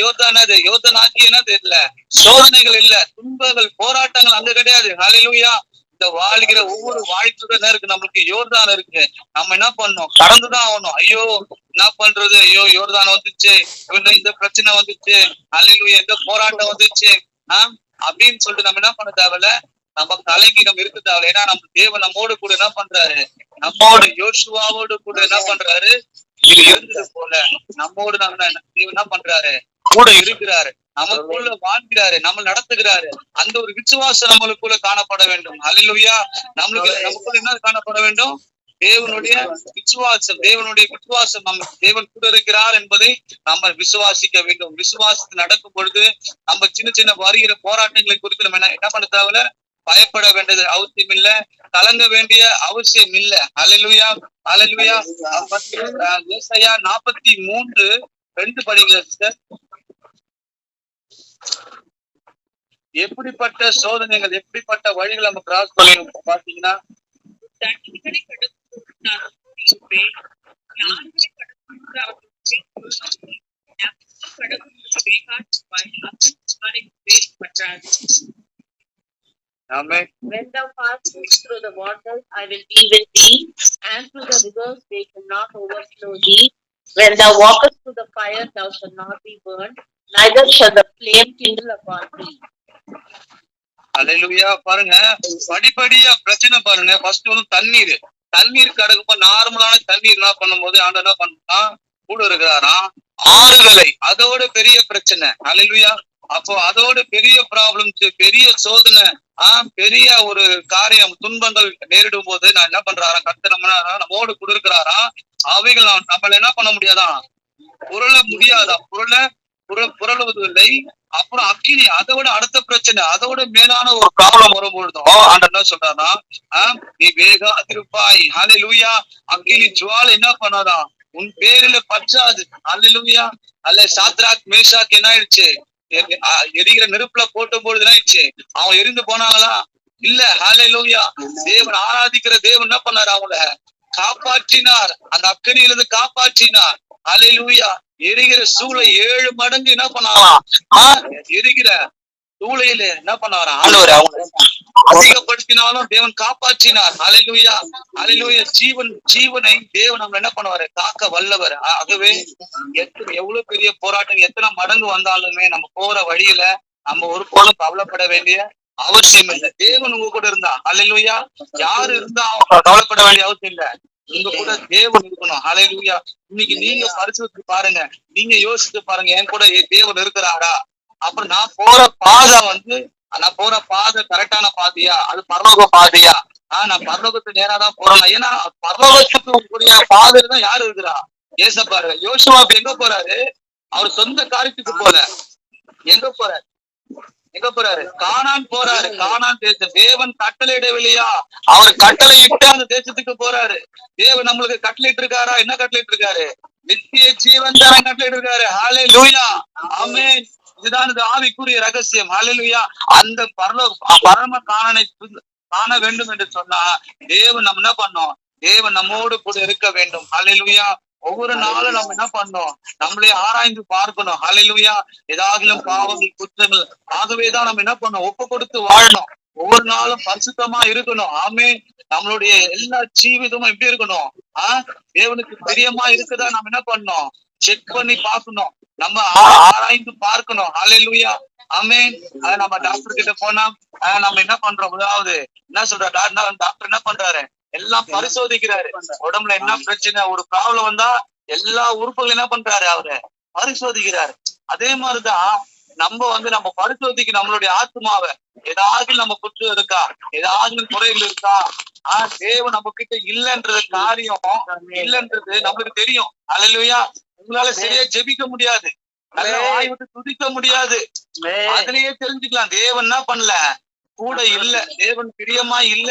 யோர்தான் அது யோர்தான் ஆக்கி என்ன தெரியல? சோதனைகள் இல்ல, துன்பங்கள், போராட்டங்கள் அங்க கிடையாது. ஹல்லேலூயா. இந்த வாழ்கிற ஒவ்வொரு வாழ்க்கையும் என்ன இருக்கு? நம்மளுக்கு யோர்தான் இருக்கு. நம்ம என்ன பண்ணணும்? கடந்துதான் ஆகணும். ஐயோ என்ன பண்றது? ஐயோ யோர்தான் வந்துச்சு, இந்த பிரச்சனை வந்துச்சு, ஹல்லேலூயா, இந்த போராட்டம் வந்துச்சு அப்படின்னு சொல்லிட்டு நம்ம என்ன பண்ண தேவையில்ல? நம்ம கலங்கி நம்ம இருக்க தேவையில்ல. ஏன்னா நம்ம தேவன் நம்மோடு கூட என்ன பண்றாரு? நம்மோடு யோசுவாவோடு கூட என்ன பண்றாரு? இது இருந்தது போல நம்மோடு தேவன் என்ன பண்றாரு? கூட இருக்கிறாரு, நமக்குள்ள வாழ்கிறாரு, நம்ம நடத்துகிறாரு. அந்த ஒரு விசுவாசம் நம்மளுக்குள்ள காணப்பட வேண்டும். ஹல்லேலூயா. நமக்குள்ள என்ன காணப்பட வேண்டும்? தேவனுடைய விசுவாசம். தேவனுடைய விசுவாசம். நம்ம தேவன் கூட இருக்கிறார் என்பதை நம்ம விசுவாசிக்க வேண்டும். விசுவாசத்து நடக்கும் பொழுது நம்ம சின்ன சின்ன வருகிற போராட்டங்களை குறித்து நம்ம என்ன பண்ண தேவையில்ல? பயப்பட வேண்டியது அவசியம் இல்ல, கலங்க வேண்டிய அவசியம் இல்ல. ஹல்லேலூயா. ஹல்லேலூயா. ஏசாயா 43:2 படிங்க சிஸ்டர். எப்படிப்பட்ட சோதனைகள், எப்படிப்பட்ட வழிகள் நம்ம கிராஸ் பண்ணணும் பாத்தீங்கன்னா, Amen. When thou passest through the waters, I will be with thee, and through the rivers, they shall not overflow thee. When thou walkest through the fire, thou shalt not be burned, neither shall the flame kindle upon thee. அல்லேலூயா. பாருங்க, படிப்படியா பிரச்சனை பாருங்க. First வந்து தண்ணீர் கடக்குப்ப நார்மலான தண்ணீர் என்ன பண்ணும்போது ஆண்டவர் என்ன பண்ணா கூட இருக்கிறாராம் ஆறுகளை, அதோட பெரிய பிரச்சனை. அல்லேலூயா. அப்போ அதோட பெரிய ப்ராப்ளம்ஸ், பெரிய சோதனை, பெரிய ஒரு காரியம், துன்பங்கள் நேரிடும் போது நான் என்ன பண்றாராம், கர்த்தர் நம்மோடு கூட இருக்கிறாராம். அவைகள் நம்மள என்ன பண்ண முடியாதான், புரள முடியாதான், புரளுவதில்லை. அப்புறம் அக்கினி, அதோட அடுத்த பிரச்சனை, அதோட மேலான ஒரு ப்ராப்ளம் வரும்பொழுதும் ஆண்டவர் என்ன சொல்றாருன்னா, நீ வேகாதிருப்பாய். ஹல்லேலூயா. அக்கினி ஜுவாலை என்ன பண்ணாதான், உன் பேரில பற்றாது. ஹல்லேலூயா. அல்ல சாத்ராக் மேஷாக் என்ன ஆயிடுச்சு, எரிகிற நெருப்புல போட்டும் பொழுது என்ன ஆயிடுச்சு, அவன் எரிந்து போனாங்களா? இல்ல. ஹல்லேலூயா. தேவன் ஆராதிக்கிற தேவன் என்ன பண்ணாரு, அவங்கள காப்பாற்றினார், அந்த அக்கினியிலிருந்து காப்பாற்றினார். ஹல்லேலூயா. எரிகிற சூளை 7 மடங்கு என்ன பண்ணாராம், எரிகிற சூளையில என்ன பண்ணாராம் ஆண்டவர் அவங்க அதிகப்படுத்தினாலும் தேவன் காப்பாற்றினார். ஹல்லேலூயா. ஹல்லேலூயா. ஜீவனை தேவன் நம்ம என்ன பண்ணுவாரு, காக்க வல்லவர். ஆகவே எவ்வளவு பெரிய போராட்டம் எத்தனை மடங்கு வந்தாலுமே நம்ம போற வழியில நம்ம ஒரு போலும் கவலைப்பட வேண்டிய அவசியம் இல்லை. தேவன் உங்க கூட இருந்தா, ஹல்லேலூயா, யாரு இருந்தா கவலைப்பட வேண்டிய அவசியம் இல்ல. உங்க கூட தேவன் இருக்கணும். ஹல்லேலூயா. இன்னைக்கு நீங்க பரிசுத்து பாருங்க, நீங்க யோசித்து பாருங்க, என் கூட தேவன் இருக்கிறாரா? அப்புறம் நான் போற பாதை கரெக்டான பாதையா, அது பரலோக பாதையா? நான் பரலோகத்துக்கு நேராதான் போறேன். ஏன்னா பரலோகத்துக்கு பாதையில தான் யாரு இருக்கிறா, ஏசப்பாரு. யோசுவா எங்க போறாரு, அவர் சொந்த காரியத்துக்கு போல எங்க போறாரு, கானான் போறாரு. கானான் தேசம் தேவன் கட்டளையிடவில்லையா, அவர் கட்டளையிட்டு அந்த தேசத்துக்கு போறாரு. தேவன் நம்மளுக்கு கட்டளையிட்டு இருக்காரா? என்ன கட்டளையிட்டு இருக்காரு? நித்திய ஜீவன் தான் கட்டளையிட்டு இருக்காரு. ஹல்லேலூயா. ஆமென். இதுதான் இந்த ஆவிக்குரிய ரகசியம். ஹல்லேலூயா. அந்த பரம காணனை காண வேண்டும் என்று சொன்னா தேவன் நம்ம என்ன பண்ணோம், தேவன் நம்மோடு கூட இருக்க வேண்டும். ஹல்லேலூயா. ஒவ்வொரு நாளும் நம்ம என்ன பண்ணோம், நம்மளே ஆராய்ந்து பார்க்கணும். ஹல்லேலூயா. ஏதாகிலும் பாவங்கள், குற்றங்கள், ஆகவேதான் நம்ம என்ன பண்ணோம், ஒப்பு கொடுத்து வாழணும். ஒவ்வொரு நாளும் பரிசுத்தமா இருக்கணும். ஆமென். நம்மளுடைய எல்லா ஜீவிதமும் எப்படி இருக்கணும், தேவனுக்கு பிரியமா இருக்குதா நம்ம என்ன பண்ணணும், செக் பண்ணி பார்க்கணும், நம்ம ஆராய்ந்து பார்க்கணும். ஹல்லேலூயா. ஆமென். நம்ம டாக்டர் கிட்ட போனா நம்ம என்ன பண்றோம், முதலாவது என்ன சொல்ற டாக்டர் என்ன பண்றாரு, எல்லாம் பரிசோதிக்கிறாரு. உடம்புல என்ன பிரச்சனை, ஒரு ப்ராப்ளம் வந்தா எல்லா உறுப்புகளும் என்ன பண்றாரு, அவரு பரிசோதிக்கிறாரு. அதே மாதிரிதான் நம்ம பரிசோதிக்க நம்மளுடைய ஆத்மாவை, ஏதாவது நம்ம குற்றம் இருக்கா, ஏதாவது குறைகள் இருக்கா, தேவன் நம்ம கிட்ட இல்லைன்றது காரியம் இல்லைன்றது நம்மளுக்கு தெரியும். அல்லேலூயா. உங்களால சரியா ஜெபிக்க முடியாது, வாய் விட்டு துதிக்க முடியாது, அதுலயே தெரிஞ்சுக்கலாம் தேவன் என்ன பண்ணல, கூட இல்ல, தேவன் பிரியமா இல்ல,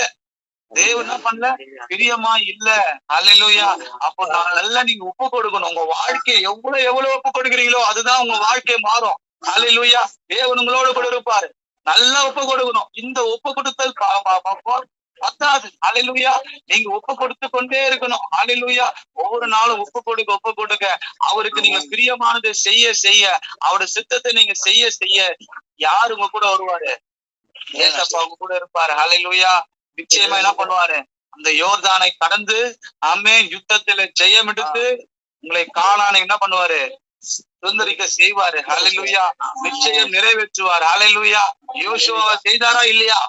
தேவன் என்ன பண்ணல, பிரியமா இல்ல. அல்லேலூயா. அப்போ நல்லா நீங்க ஒப்பு கொடுக்கணும். உங்க வாழ்க்கையை எவ்வளவு ஒப்பு கொடுக்குறீங்களோ அதுதான் உங்க வாழ்க்கை மாறும். அல்லேலூயா. தேவன் உங்களோட கூட இருப்பாரு. நல்லா ஒப்பு கொடுக்கணும். இந்த ஒப்பு கொடுத்தல் பத்தாது. அல்லேலூயா. நீங்க ஒப்பு கொடுத்து கொண்டே இருக்கணும். அல்லேலூயா. ஒவ்வொரு நாளும் ஒப்பு கொடுக்க அவருக்கு நீங்க பிரியமானதை செய்ய அவருடைய சித்தத்தை நீங்க செய்ய யாரு உங்க கூட வருவாரு, ஏசப்பா உங்க கூட இருப்பாரு. அல்லேலூயா. நிச்சயமா என்ன பண்ணுவாரு, அந்த யோர்தானை கடந்து ஆமென் யுத்தத்துல ஜெயம் எடுத்து உங்களை காணான என்ன பண்ணுவாரு, சுதந்திரிக்க செய்வாரு. ஹல்லேலூயா. நிச்சயம் நிறைவேற்றுவார். ஹல்லேலூயா. யோசுவா செய்தாரா இல்லையா?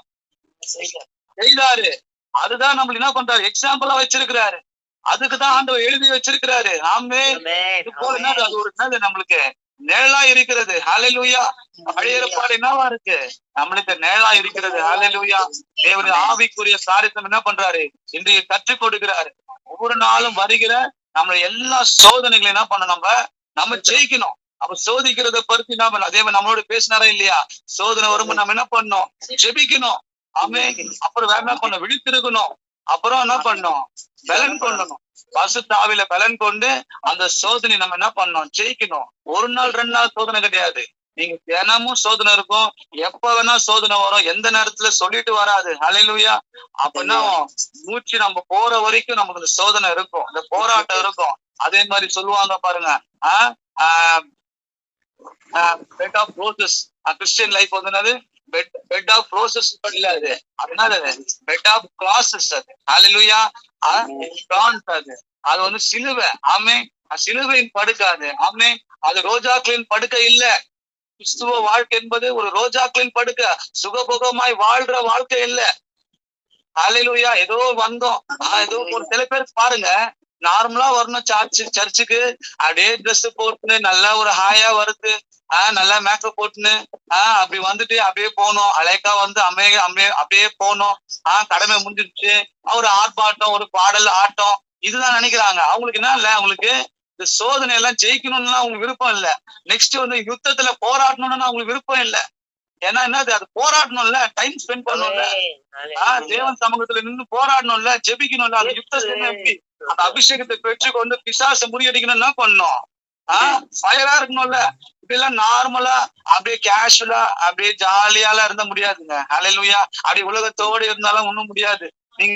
செய்தாரு. அதுதான் நம்மள என்ன பண்றாரு, எக்ஸாம்பிளா வச்சிருக்கிறாரு. அதுக்குதான் ஆண்டவர் எழுதி வச்சிருக்கிறாரு. ஆமென். இது போல என்னது, அது ஒரு என்னது நம்மளுக்கு நிழலா இருக்கிறது. ஹல்லேலூயா. பழைய ஏற்பாடு என்னவா இருக்கு, நம்மளுக்கு நிழலா இருக்கிறது. ஹல்லேலூயா. தேவனுடைய ஆவிக்குரிய காரியத்தை என்ன பண்றாரு, இன்றைய கற்றுக் கொடுக்கிறாரு. ஒவ்வொரு நாளும் வருகிற நம்மள எல்லா சோதனைகளை என்ன பண்ண நம்ம ஜெயிக்கணும். அப்ப சோதிக்கிறத பத்தி தேவன் நம்மளோட பேசினாரா இல்லையா? சோதனை வரும்போது நம்ம என்ன பண்ணணும், ஜெபிக்கணும். ஆமென். அப்புறம் வேற என்ன பண்ணணும், விழித்திருக்கணும். அப்புறம் என்ன பண்ணணும், பலன் கொள்ளணும். பரிசுத்தாவில பலன் கொண்டு அந்த சோதனை நம்ம என்ன பண்ணணும், ஜெயிக்கணும். 1 நாள் 2 நாள் சோதனை கிடையாது. நீங்க தினமும் சோதனை இருக்கும். எப்ப வேணா சோதனை வரும், எந்த நேரத்துல சொல்லிட்டு வராது. ஹல்லேலூயா. அப்படின்னா மூச்சு நம்ம போற வரைக்கும் நமக்கு இந்த சோதனை இருக்கும், இந்த போராட்டம் இருக்கும். அதே மாதிரி சொல்லுவாங்க பாருங்க, bed of roses. Christian life வந்து என்னது, பெட் ஆஃப் ரோசஸ் இல்ல, அது என்னது, பெட் ஆஃப் கிராசஸ். அது ஹல்லேலூயா. அது வந்து சிலுவை. ஆமென். சிலுவையின் படுக்கை அது. ஆமென். அது ரோஜாக்களின் படுக்கை இல்ல. கிறிஸ்துவ வாழ்க்கை என்பது ஒரு ரோஜாக்களின் படுக்க சுகபோகமாய் வாழ்ற வாழ்க்கை இல்ல. ஹல்லேலூயா. ஏதோ வந்தோம், ஏதோ ஒரு சில பேர் பாருங்க, நார்மலா வரணும் சர்ச்சுக்கு, அப்படியே ட்ரெஸ் போட்டுன்னு நல்லா ஒரு ஹாயா வருது, நல்லா மேக்கப் போட்டுன்னு அப்படி வந்துட்டு அப்படியே போனோம், அழைக்கா வந்து அப்படியே போனோம், கடமை முடிஞ்சிருச்சு, ஒரு ஆர்ப்பாட்டம், ஒரு பாடல், ஆட்டம், இதுதான் நினைக்கிறாங்க. அவங்களுக்கு என்ன இல்ல, அவங்களுக்கு இந்த சோதனை எல்லாம் ஜெயிக்கணும்னு அவங்களுக்கு விருப்பம் இல்ல. நெக்ஸ்ட் வந்து யுத்தத்துல போராடணும்னு அவங்களுக்கு விருப்பம் இல்ல. ஏன்னா என்னது, அது போராடணும்ல, டைம் ஸ்பெண்ட் பண்ணணும்ல, தேவன் சமூகத்துல நின்று போராடணும்ல, ஜெபிக்கணும்ல. அந்த யுத்தத்தை எப்படி அந்த அபிஷேகத்தை பெற்றுக்கொண்டு பிசாசை முறியடிக்கணும் என்ன பண்ணணும், ஃபயரா இருக்கணும்ல. இப்படிலாம் நார்மலா அப்படியே கேஷுவலா அப்படியே ஜாலியாலாம் இருந்த முடியாதுங்க. ஹல்லேலூயா. அப்படி உலகத்தோடு இருந்தாலும் ஒண்ணும் முடியாது, நீங்க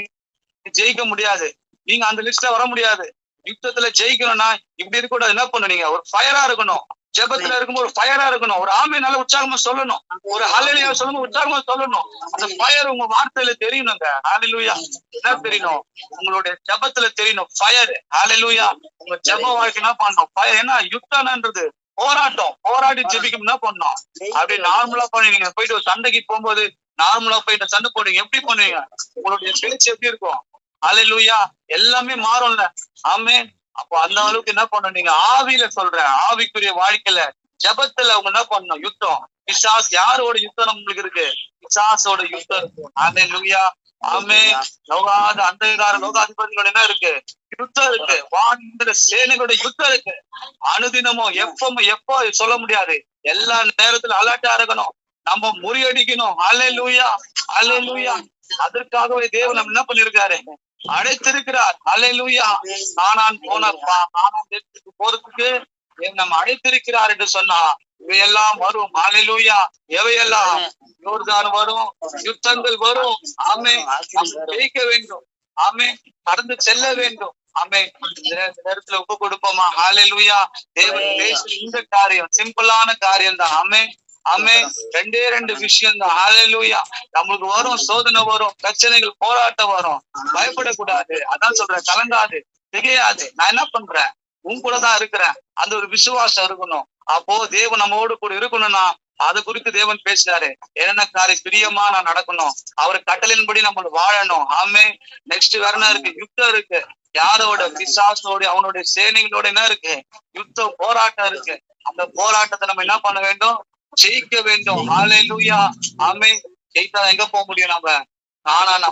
ஜெயிக்க முடியாது, நீங்க அந்த லிஸ்ட்ல வர முடியாது. யுத்தத்துல ஜெயிக்கணும்னா இப்படி இருக்க கூடாது. என்ன பண்ணணும், நீங்க ஒரு ஃபயரா இருக்கணும். ஜெபத்துல இருக்கும்போது ஒரு ஃபயரா இருக்கணும். ஒரு ஆமை நல்ல உற்சாகமா சொல்லணும், ஒரு ஹல்லேலூயா சொல்லும்போது உற்சாகமா சொல்லணும். அந்த ஃபயர் உங்க வார்த்தையில தெரியணுங்க. ஹல்லேலூயா. என்ன தெரியணும், உங்களுடைய ஜெபத்துல தெரியணும் ஃபயர். ஹல்லேலூயா. உங்க ஜெப வாழ்க்கை என்ன பண்ணணும், ஃபயர். ஏன்னா யுத்தம்ன்றது போராட்டம், போராடி ஜெபிக்கும் என்ன பண்ணணும். அப்படி நார்மலா பண்ணுவீங்க, போயிட்டு ஒரு சண்டைக்கு போகும்போது நார்மலா போயிட்டு சண்டை போடுவீங்க, எப்படி பண்ணுவீங்க, உங்களுடைய பேச்சு எப்படி இருக்கும். ஹல்லேலூயா. எல்லாமே மாறும்ல. ஆமென். அப்போ அந்த அளவுக்கு என்ன பண்ணணும், நீங்க ஆவியில சொல்றேன், ஆவிக்குரிய வாழ்க்கையில ஜெபத்துல அவங்க என்ன பண்ணணும், யுத்தம். பிசாஸ் யாரோட யுத்தம் நம்மளுக்கு இருக்கு, பிசாசோட யுத்தம் இருக்கு. ஹல்லேலூயா. ஆமென். லோகாதிபதிகளோட என்ன இருக்கு, யுத்தம் இருக்கு. வானத்துல சேனைகளோட யுத்தம் இருக்கு. அனுதினமும் எப்போ சொல்ல முடியாது, எல்லா நேரத்துல அலர்ட்டா இருக்கணும், நம்ம முறியடிக்கணும். ஹல்லேலூயா. ஹல்லேலூயா. அதற்காகவே தேவன் நம்ம என்ன பண்ணிருக்காரு, அழைத்திருக்கிறார். ஹல்லேலூயா. கானான் தேசத்துக்கு போறதுக்கு நம்ம அழைத்திருக்கிறார் என்று சொன்னா இவையெல்லாம் வரும். ஹல்லேலூயா. எவையெல்லாம், யோர்தான் வரும், யுத்தங்கள் வரும். ஆமென். ஜெயிக்க வேண்டும். ஆமென். கடந்து செல்ல வேண்டும். ஆமென். நேரத்துல ஒப்பு கொடுப்போமா. ஹல்லேலூயா. தேவன் பேசுற இந்த காரியம் சிம்பிளான காரியம் தான். ஆமென். ஆமென். ரெண்டு விஷயம் தான். ஹல்லேலூயா. நம்மளுக்கு வரும் சோதனை, வரும் பிரச்சனைகள், போராட்டம் வரும், பயப்படக்கூடாது. அதான் சொல்றேன், கலங்காது, திகையாது. நான் என்ன பண்றேன், உன் கூட தான் இருக்கிறேன், அந்த ஒரு விசுவாசம் இருக்கணும். அப்போ தேவன் நம்மோடு கூட இருக்கணும்னா அது குறித்து தேவன் பேசினாரு. என்னென்ன காரியம் பிரியமா நான் நடக்கணும், அவர் கட்டளையின்படி நம்ம வாழணும். ஆமே. நெக்ஸ்ட் வேற என்ன இருக்கு, யுத்தம் இருக்கு. யாரோட, பிசாசோட, அவனுடைய சேனைகளோட என்ன இருக்கு, யுத்தம், போராட்டம் இருக்கு. அந்த போராட்டத்தை நம்ம என்ன பண்ண வேண்டும், ஜெயிக்க வேண்டும். ஹல்லேலூயா. ஆமென். ஜெயித்தா எங்க போக முடியும், நம்ம கானானை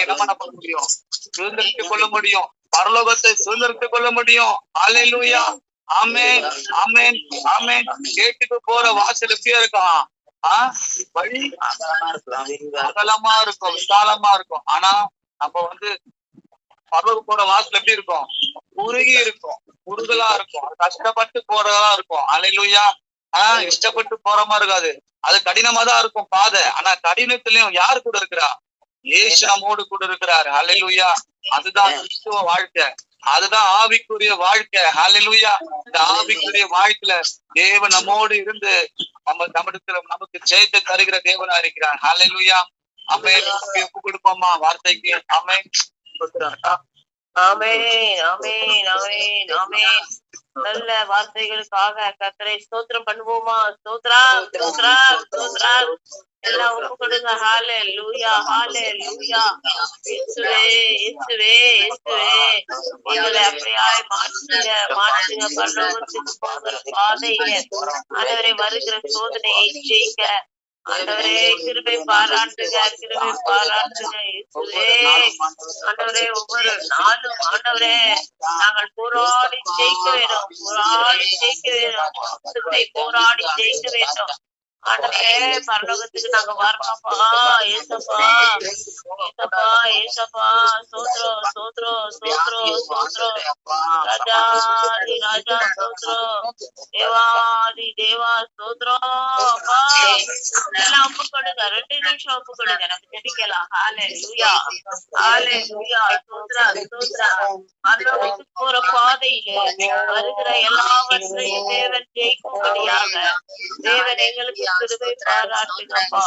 என்ன பண்ண முடியும், சுதந்திரித்துக் கொள்ள முடியும், பரலோகத்தை சுதந்திரித்துக் கொள்ள முடியும். ஹல்லேலூயா. ஆமென். ஆமென். ஆமென். கேட்டுக்கு போற வாசல் எப்படியா இருக்கும், வழி அகலமா இருக்கும், விசாலமா இருக்கும். ஆனா நம்ம வந்து பரலோகம் போற வாசல் எப்படி இருக்கும், குறுகி இருக்கும், குறுகலா இருக்கும், கஷ்டப்பட்டு போறதா இருக்கும். ஹல்லேலூயா. இஷ்டப்பட்டு போற மாதிரி இருக்காது, அது கடினமா தான் இருக்கும் பாதை. ஆனா கடினத்திலயும் யாரு கூட இருக்கிறா, இயேசு நம்மோடு கூட இருக்கிறார். ஹல்லேலூயா. அதுதான் கிறிஸ்துவ வாழ்க்கை, அதுதான் ஆவிக்குரிய வாழ்க்கை. ஹல்லேலூயா. இந்த ஆவிக்குரிய வாழ்க்கையில தேவன் நம்மோடு இருந்து நமக்கு ஜெயத்தை தருகிற தேவனா இருக்கிறார். ஹல்லேலூயா. ஆமென். ஒப்பு கொடுப்போமா வார்த்தைக்கு. ஆமென். ஆமென். ஆமென். ஆமென். ஆமென். நல்ல வார்த்தைகளுக்காக கர்த்தரை ஸ்தோத்திரம் பண்ணுவோமா. ஸ்தோத்திரம், ஸ்தோத்திரம், ஸ்தோத்திரம். எல்லாம் ஒப்பு கொடுங்க. ஹல்லேலூயா. ஹல்லேலூயா. இயேசுவே, இயேசுவே, இயேசுவே, நீங்களை அப்படியாய் மாற்றுங்க பரலோகத்துக்கு போகிற பாதையில. ஆண்டவரே, வருகிற சோதனையை ஜெயிக்க ஆண்டவரே கிருபை பாராட்டுங்க, கிருபை பாராட்டுங்க. இயேசுவே, ஆண்டவரே, ஒவ்வொரு நாளும் ஆண்டவரே நாங்கள் போராடி ஜெயிக்க வேண்டும், போராடி ஜெயிக்க வேண்டும், போராடி ஜெயிக்க வேண்டும். ஆண்டவரே, பரலோகத்துக்கு நாங்க வரணும்ப்பா. ஏசப்பா, ஏசப்பா, ஏசப்பா. சோத்ரம், சோத்ரம், சோத்ரம், சோத்ரம். ராஜாதி ராஜா சோத்ரம், தேவாதி தேவா சோத்ரம். அப்பா எல்லாம் ஒப்பு கொடுங்க, 2 நிமிஷம் ஒப்பு கொடுங்க, நம்ம ஜெபிக்கலாம். ஹல்லேலூயா. ஹல்லேலூயா. சோத்ரம், சோத்ரம். பரலோகத்துக்கு போற பாதையிலே வருகிற எல்லாவற்றையும் தேவன் ஜெயிக்கும்படியாக தேவன் எங்களுக்கு கிருபை பாராட்டுங்கப்பா.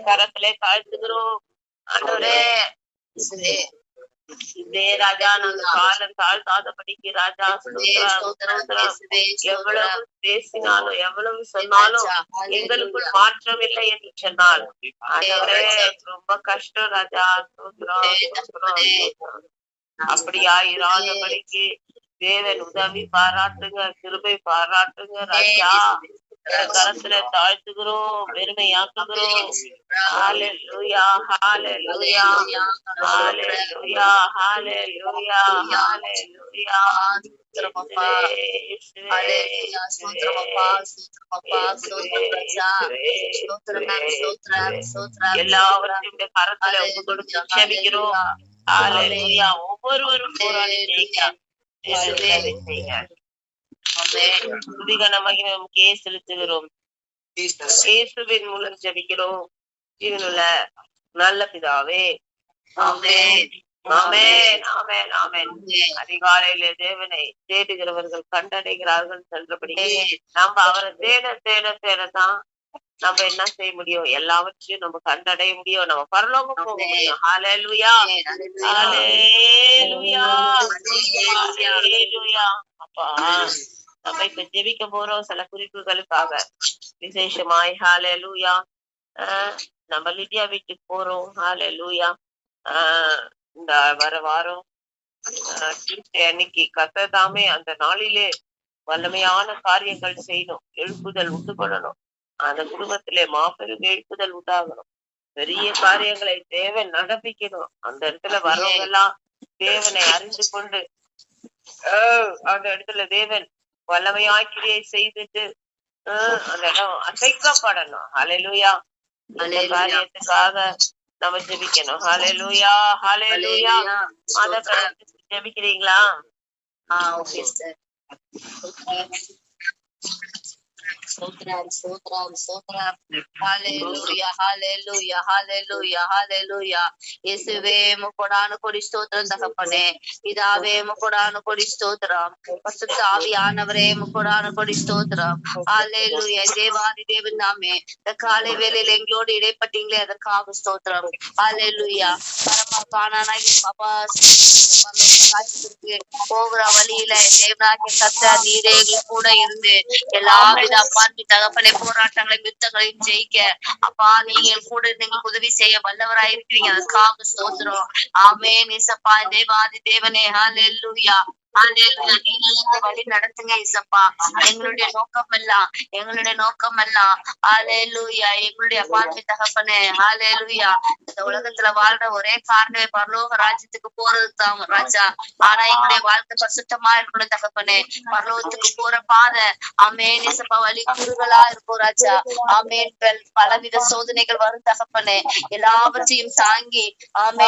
கரத்திலே தாழ்த்துகிறோம் ஆண்டவரே. இதே ராஜா நாங்க காலம் தாழ்த்தாதபடிக்கு ராஜா எவ்வளவு பேசினாலும் எவ்வளவு சொன்னாலும் எங்களுக்குள் மாற்றம் இல்லை என்று சொன்னால் ரொம்ப கஷ்டம் ராஜா. அப்படியா இராதபடிக்கு தேவன் உதவி பாராட்டுங்க, கிருபை பாராட்டுங்க ராஜா. கரத்துல தாழ்த்துகிறோம், பெருமையாக்குகிறோம். ஹல்லேலூயா ஹல்லேலூயா ஹல்லேலூயா ஹல்லேலூயா ஹல்லேலூயா. எல்லாவற்றையும் கரத்துல ஜெபிக்கிறோம். ஹல்லேலூயா. ஒவ்வொருவரும் போராடி ஜெயிக்க செலுத்துகிறோம். இயேசுவின் மூலம் ஜெபிக்கிறோம் ஜீவனுள்ள நல்ல பிதாவே. ஆமென் ஆமென் ஆமென் ஆமென். அதிகாலையில தேவனை தேடுகிறவர்கள் கண்டடைகிறார்கள் சென்றபடி நம்ம அவரை தேட தேட தேடதான் நம்ம என்ன செய்ய முடியும், எல்லாவற்றையும் நம்ம கண்டடைய முடியும், நம்ம பரலோகம் போக முடியும். ஹல்லேலூயா ஹல்லேலூயா ஹல்லேலூயா. அப்பா நம்ம இப்ப ஜெபிக்க போறோம் சில குறிப்புகளுக்காக விசேஷமாய். ஹல்லேலூயா. நம்ம லிடியா வீட்டுக்கு போறோம். ஹல்லேலூயா. இந்த வர வாரம் அன்னைக்கு கர்த்தர் அந்த நாளிலே வல்லமையான காரியங்கள் செய்யணும், எழுப்புதல் உண்டு பண்ணணும். அந்த குடும்பத்திலே மாபெரும் எழுப்புதல் உண்டாகணும், பெரிய காரியங்களை தேவன் நடப்பிக்கணும். அந்த இடத்துல வரவங்க எல்லாம் தேவனை அறிந்து கொண்டு அந்த இடத்துல தேவன் வல்லமையாக்கிரியை செய்துட்டு அந்த இடம் அசைக்கப்படணும். ஹல்லேலூயா. அந்த காரியத்துக்காக நம்ம ஜெபிக்கணும். Hallelujah hallelujah. அத ஜெபிக்கிறீங்களா? Okay sir. Sotram, sotram, sotram. Hallelujah, hallelujah, hallelujah, hallelujah. இயேசுவே முகோடான கொடி ஸ்தோத்திரம் தகப்பனே. பிதாவே முகோடான கொடி ஸ்தோத்திரம். பரிசுத்த ஆவியானவரே முகோடான கொடி ஸ்தோத்திரம். ஹல்லேலூயா. தேவாதி தேவன் நாமே இந்த காலை வேளையில் எங்களோடு இடைப்பட்டீங்களே அதற்காக ஸ்தோத்திரம். ஹல்லேலூயா. பரம காணானாகி பாப்பா போகிற வழியில தேவனாகிய கர்த்தர் நீரே எங்களுக்கு கூட இருந்து எல்லாவித அப்பான்மை தகப்பனை போராட்டங்களையும் யுத்தங்களையும் ஜெயிக்க அப்பா நீங்க கூட எங்களுக்கு உதவி செய்ய வல்லவராய் இருக்கிறீங்க, அதுக்காக ஸ்தோத்திரம். ஆமென் இயேசப்பா. தேவாதி தேவனே ஹல்லேலூயா. வழி நடத்துங்க இசப்பா. எங்களுடைய நோக்கம் எல்லாம் ஹல்லேலூயா எங்களுடைய அப்பான்மை தகப்பனே. ஹல்லேலூயா. இந்த உலகத்துல வாழ்ற ஒரே காரணமே பரலோக ராஜ்யத்துக்கு போறது தான் ராஜா. ஆனா எங்களுடைய வாழ்க்கை பரிசுத்தமா இருக்கணும் தகப்பனே. பரலோகத்துக்கு போற பாதை ஆமென் இசப்பா வழி குறுகளா இருக்கும் ராஜா. ஆமென். பலவித சோதனைகள் வரும் தகப்பனே. எல்லாவற்றையும் தாங்கி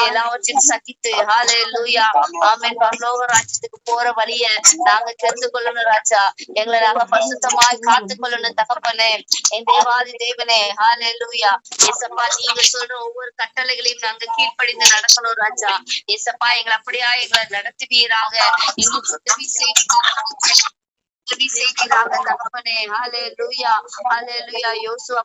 எல்லாவற்றையும் சகித்து ஹல்லேலூயா ஆமென் பரலோக ராஜ்யத்துக்கு போற வழிய நாங்க தெரிந்து கொள்ளணும் ராஜா. எங்களை நாங்க பரிசுத்தமாய் காத்து கொள்ளணும் தகப்பனே. என் தேவாதி தேவனே ஹல்லேலூயா. ஏசப்பா நீங்க சொல்ற ஒவ்வொரு கட்டளைகளையும் நாங்க கீழ்ப்படிந்து நடக்கணும் ராஜா. ஏசப்பா எங்களை அப்படியா எங்களை நடத்துவீராக. எங்களுக்கு உதவி செய்கிறாங்க தகப்பனே. ஹல்லேலூயா ஹல்லேலூயா. யோசுவா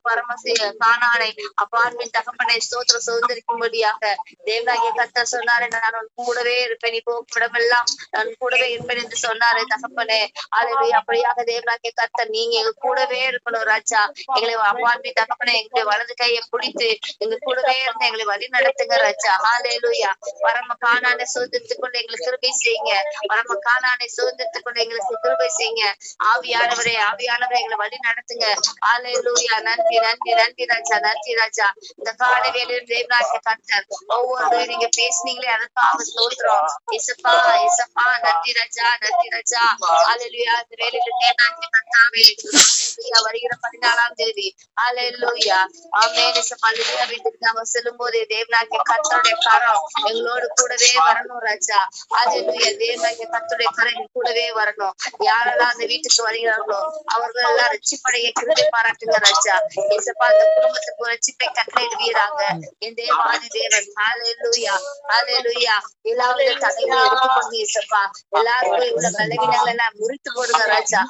கானானை அப்பார்ட்மெண்ட் தகப்பனை ஸ்தோத்திர சுதந்திரிக்கும்படியாக தேவனாகிய கர்த்தர் சொன்னாரு, நான் உன் கூடவே இருப்பேன், நீ போகும் இடமெல்லாம் நான் கூடவே இருப்பேன் என்று சொன்னாரு தகப்பனே. ஹல்லேலூயா. அப்படியாக தேவனாகிய கர்த்தர் நீங்க எங்க கூடவே இருக்கணும் ராஜா. எங்களை அப்பார்ட்மெண்ட் தகப்பனை எங்களுடைய வலது கையை பிடித்து எங்க கூடவே இருந்து எங்களை வழி நடத்துங்க ராஜா. ஹல்லேலூயா. பரம கானானை சுதந்திரத்துக் கொண்டு எங்களுக்கு கிருபை செய்யுங்க. பரம கானானை சுதந்திரத்துக் கொண்டு எங்களுக்கு கிருபை செய்யுங்க. ஆவியானவரே எங்களை வழி நடத்துங்க. ஹல்லேலூயா. நன்றி நன்றி நன்றி ராஜா. நன்றி ராஜா. இந்த காலை வேளையில் தேவனாகிய கர்த்தர் ஒவ்வொரு நீங்க பேசுனீங்களே அதற்காக ஸ்தோத்திரம். இசப்பா இசப்பா நன்றி ராஜா. நன்றி ராஜா. ஹல்லேலூயா. இந்த வேளையில தேவனாகிய கர்த்தாவே வருகிற 14ஆம் தேதி ஹல்லேலூயா ஆமென் இசப்பா லிடியா வீட்டுக்கு நாம செல்லும் போதே தேவனாகிய கர்த்தருடைய கரம் எங்களோடு கூடவே வரணும் ராஜா. ஹல்லேலூயா. தேவனாகிய கர்த்தருடைய கரம் கூடவே வரணும். யாரெல்லாம் அந்த வீட்டுக்கு வருகிறார்களோ அவர்கள் எல்லாம் ரட்சிப்படைய கிருபை பாராட்டுங்க ராஜா. ஏசப்பா அந்த குடும்பத்துக்கு ரட்சிப்பை கட்டளையிடுவீராக என் தேவாதி தேவன். ஹல்லேலூயா ஹல்லேலூயா. எல்லாவித தடைகளை எடுத்து கொண்டு ஏசப்பா எல்லாருக்கும் உள்ள பலவீனங்கள் எல்லாம் முறித்து போடுங்க ராஜா.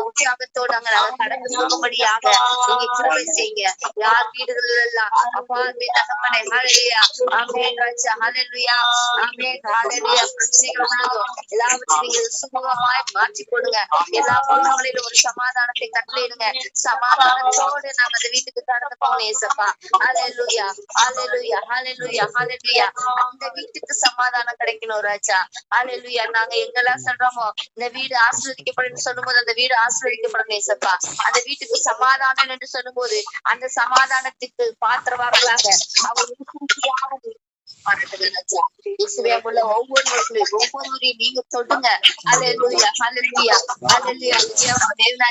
உற்சாகத்தோடு அங்க நாங்க கடந்து போகும்படியாக நீங்க கிருபை செய்யுங்க. யார் வீடுகள் எல்லாம் அப்பா தகப்பனே ஹல்லேலூயா ஆமென் ராஜா ஹல்லேலூயா ஆமென் ஹல்லேலூயா. பிரச்சனைகள் உள்ளதோ எல்லாவற்றையும் நீங்க சுமூகமாய் மாற்றி கொடுங்க. எல்லா குடும்பங்களிலும் ஒரு சமாதானத்தை கட்டளையிடுங்க. சமாதானத்தோடு நாங்க அந்த வீட்டுக்கு கடந்து போகணும் ஏசப்பா. ஹல்லேலூயா ஹல்லேலூயா ஹல்லேலூயா ஹல்லேலூயா. அந்த வீட்டுக்கு சமாதானம் கிடைக்கணும் ராஜா. ஹல்லேலூயா. நாங்க எங்கெல்லாம் சொல்றோமோ இந்த வீடு ஆசீர்வதிக்கப்படும் சொல்லும்போது அந்த வீடு ஆசீர்வதிக்கப்படும் ஏசப்பா. அந்த வீட்டுக்கு சமாதானம் என்று சொல்லும்போது அந்த சமாதானத்துக்கு பாத்திரவார்களாக அவர்களுக்கு ஒவ்வொருவரையும் நீங்க தொடுங்க. ஹல்லேலூயா ஹல்லேலூயா ஹல்லேலூயா.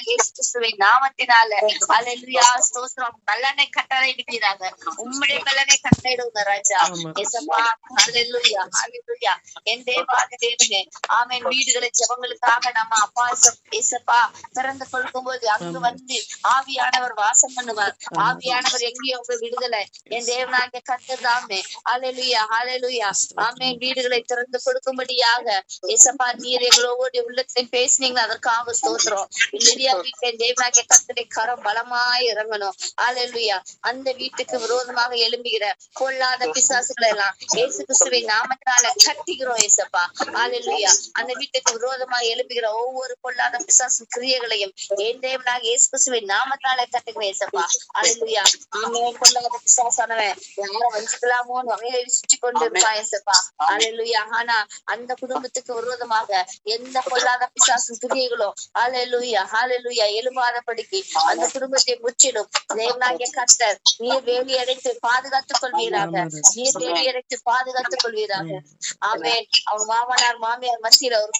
இயேசுவின் நாமத்தினால ஹல்லேலூயா ஸ்தோத்திரம். பலனை கட்டளையிடுவீராக. உம்முடைய பலனை கட்டளையிடுங்க ராஜா. ஏசப்பா ஹல்லேலூயா ஹல்லேலூயா. என் தேவாதி தேவனே ஆமென். வீடுகளை ஜெபங்களுக்காக நம்ம அப்பா ஏசப்பா திறந்து கொடுக்கும் போது அங்கு வந்து ஆவியானவர் வாசம் பண்ணுவார். ஆவியானவர் எங்கேயோ விடுதலை என் தேவனாகிய கர்த்தர் தாமே. ஹல்லேலூயா ஹல்லேலூயா ஆமென். வீடுகளை திறந்து கொடுக்கும்படியாக ஏசப்பா நீர் எங்களோட உள்ளத்தை பேசினீங்க. அதற்காக ஸ்தோத்திரம். இல்லையா வீட்டை தேவனாகிய கர்த்தருடைய கரம் பலமாய் இறங்கணும். ஹல்லேலூயா. அந்த வீட்டுக்கு விரோதமாக எழும்புகிற பொல்லாத பிசாசுகளை எல்லாம் இயேசு கிறிஸ்துவின் நாமத்தினால கட்டிக்கிறோம் ஏசப்பா. ஹல்லேலூயா. அந்த வீட்டுக்கு விரோதமாக எழும்புகிற ஒவ்வொரு பொல்லாத பிசாசு கிரியைகளையும் என் தேவனாகிய இயேசு கிறிஸ்துவின் நாமத்தினால கட்டுகிறோம் ஏசப்பா. ஹல்லேலூயா. ஆமென். பொல்லாத பிசாசானவன் யாரை வஞ்சிக்கலாமோன்னு வகையை சுற்றி கொண்டு இருப்பான் ஏசப்பா. ஹல்லேலூயா. ஆனா அந்த குடும்பத்துக்கு விரோதமாக எந்த பொல்லாத பிசாசு கிரியைகளோ ஹல்லேலூயா ஹல்லேலூயா எழும்பாதபடிக்கு அந்த குடும்பத்தை முற்றிலும் தேவனாகிய கர்த்தர் நீர் வேலி அடைத்து பாதுகாத்துக் கொள்வீராக. நீர் வேலி அடைத்து பாதுகாத்துக் கொள்வீராக. ஆமென். அவங்க மாமனார் மாமியார் மத்தியில ஒரு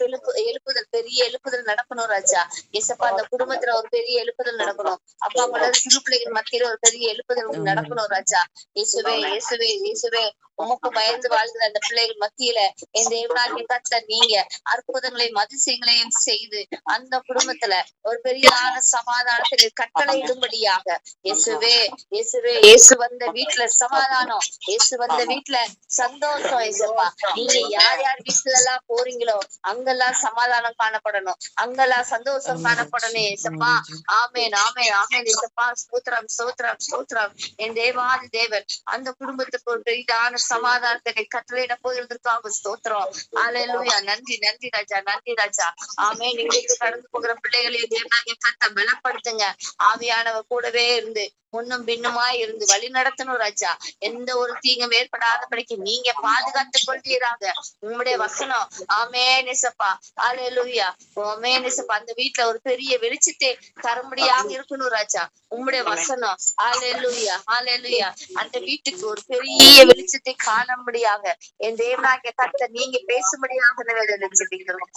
எழுப்புதல் பெரிய எழுப்புதல் நடக்கணும் ராஜா. ஏசப்பா அந்த குடும்பத்துல ஒரு பெரிய எழுப்புதல் நடக்கணும். அப்பா அவங்களோட சிறு பிள்ளைகள் மத்தியில ஒரு பெரிய எழுப்புதல் நடக்கணும் ராஜா. இயேசுவே இயேசுவே இயேசுவே. உமக்கு பயந்து வாழ்கிற அந்த பிள்ளைகள் மத்தியில என் தேவனாகிய கர்த்தர் நீங்க அற்புதங்களையும் அதிசயங்களையும் செய்து அந்த குடும்பத்துல ஒரு பெரியான சமாதானத்தை கட்டளையிடும்படியாக இயேசுவே இயேசுவே. இயேசு வந்த வீட்டுல சமாதானம். இயேசு வந்த வீட்டுல சந்தோஷம் ஏசப்பா. நீங்க யார் யார் வீட்டுல எல்லாம் போறீங்களோ அங்கெல்லாம் சமாதானம் காணப்படணும். அங்கெல்லாம் சந்தோஷம் காணப்படணும் ஏசப்பா. ஆமென் ஆமென் ஆமென் ஏசப்பா. ஸ்தோத்திரம் ஸ்தோத்திரம் ஸ்தோத்திரம். என் தேவாதி தேவன் அந்த குடும்பத்துக்கு ஒரு பெரிதான சமாதானத்தை கட்டளையிட போயிருந்திருக்காங்க. ஸ்தோத்திரம். ஹல்லேலூயா. நன்றி நன்றி ராஜா நன்றி ராஜா. ஆமென். இன்றைக்கு கடந்து போகிற பிள்ளைகளையும் தேவனாகிய கர்த்தர் பலப்படுத்துங்க. ஆவியானவர் கூடவே இருந்து முன்னும் பின்னுமாய் இருந்து வழி நடத்தணும் ராஜா. எந்த ஒரு தீங்கும் ஏற்படாதபடிக்கு நீங்க பாதுகாத்துக் கொள்வீராக. உங்களுடைய வசனம் ஆமென் ஏசப்பா. ஹல்லேலூயா ஆமென் ஏசப்பா. அந்த வீட்டுல ஒரு பெரிய வெளிச்சத்தை தரும்படியாக இருக்கணும் ராஜா. உங்களுடைய வசனம் ஹல்லேலூயா ஹல்லேலூயா. அந்த வீட்டுக்கு ஒரு பெரிய வெளிச்சத்தை காணும்படியாக என் தேவனாகிய கர்த்தர் நீங்க பேசும்படியாக நினைச்சிருக்கிறோம்.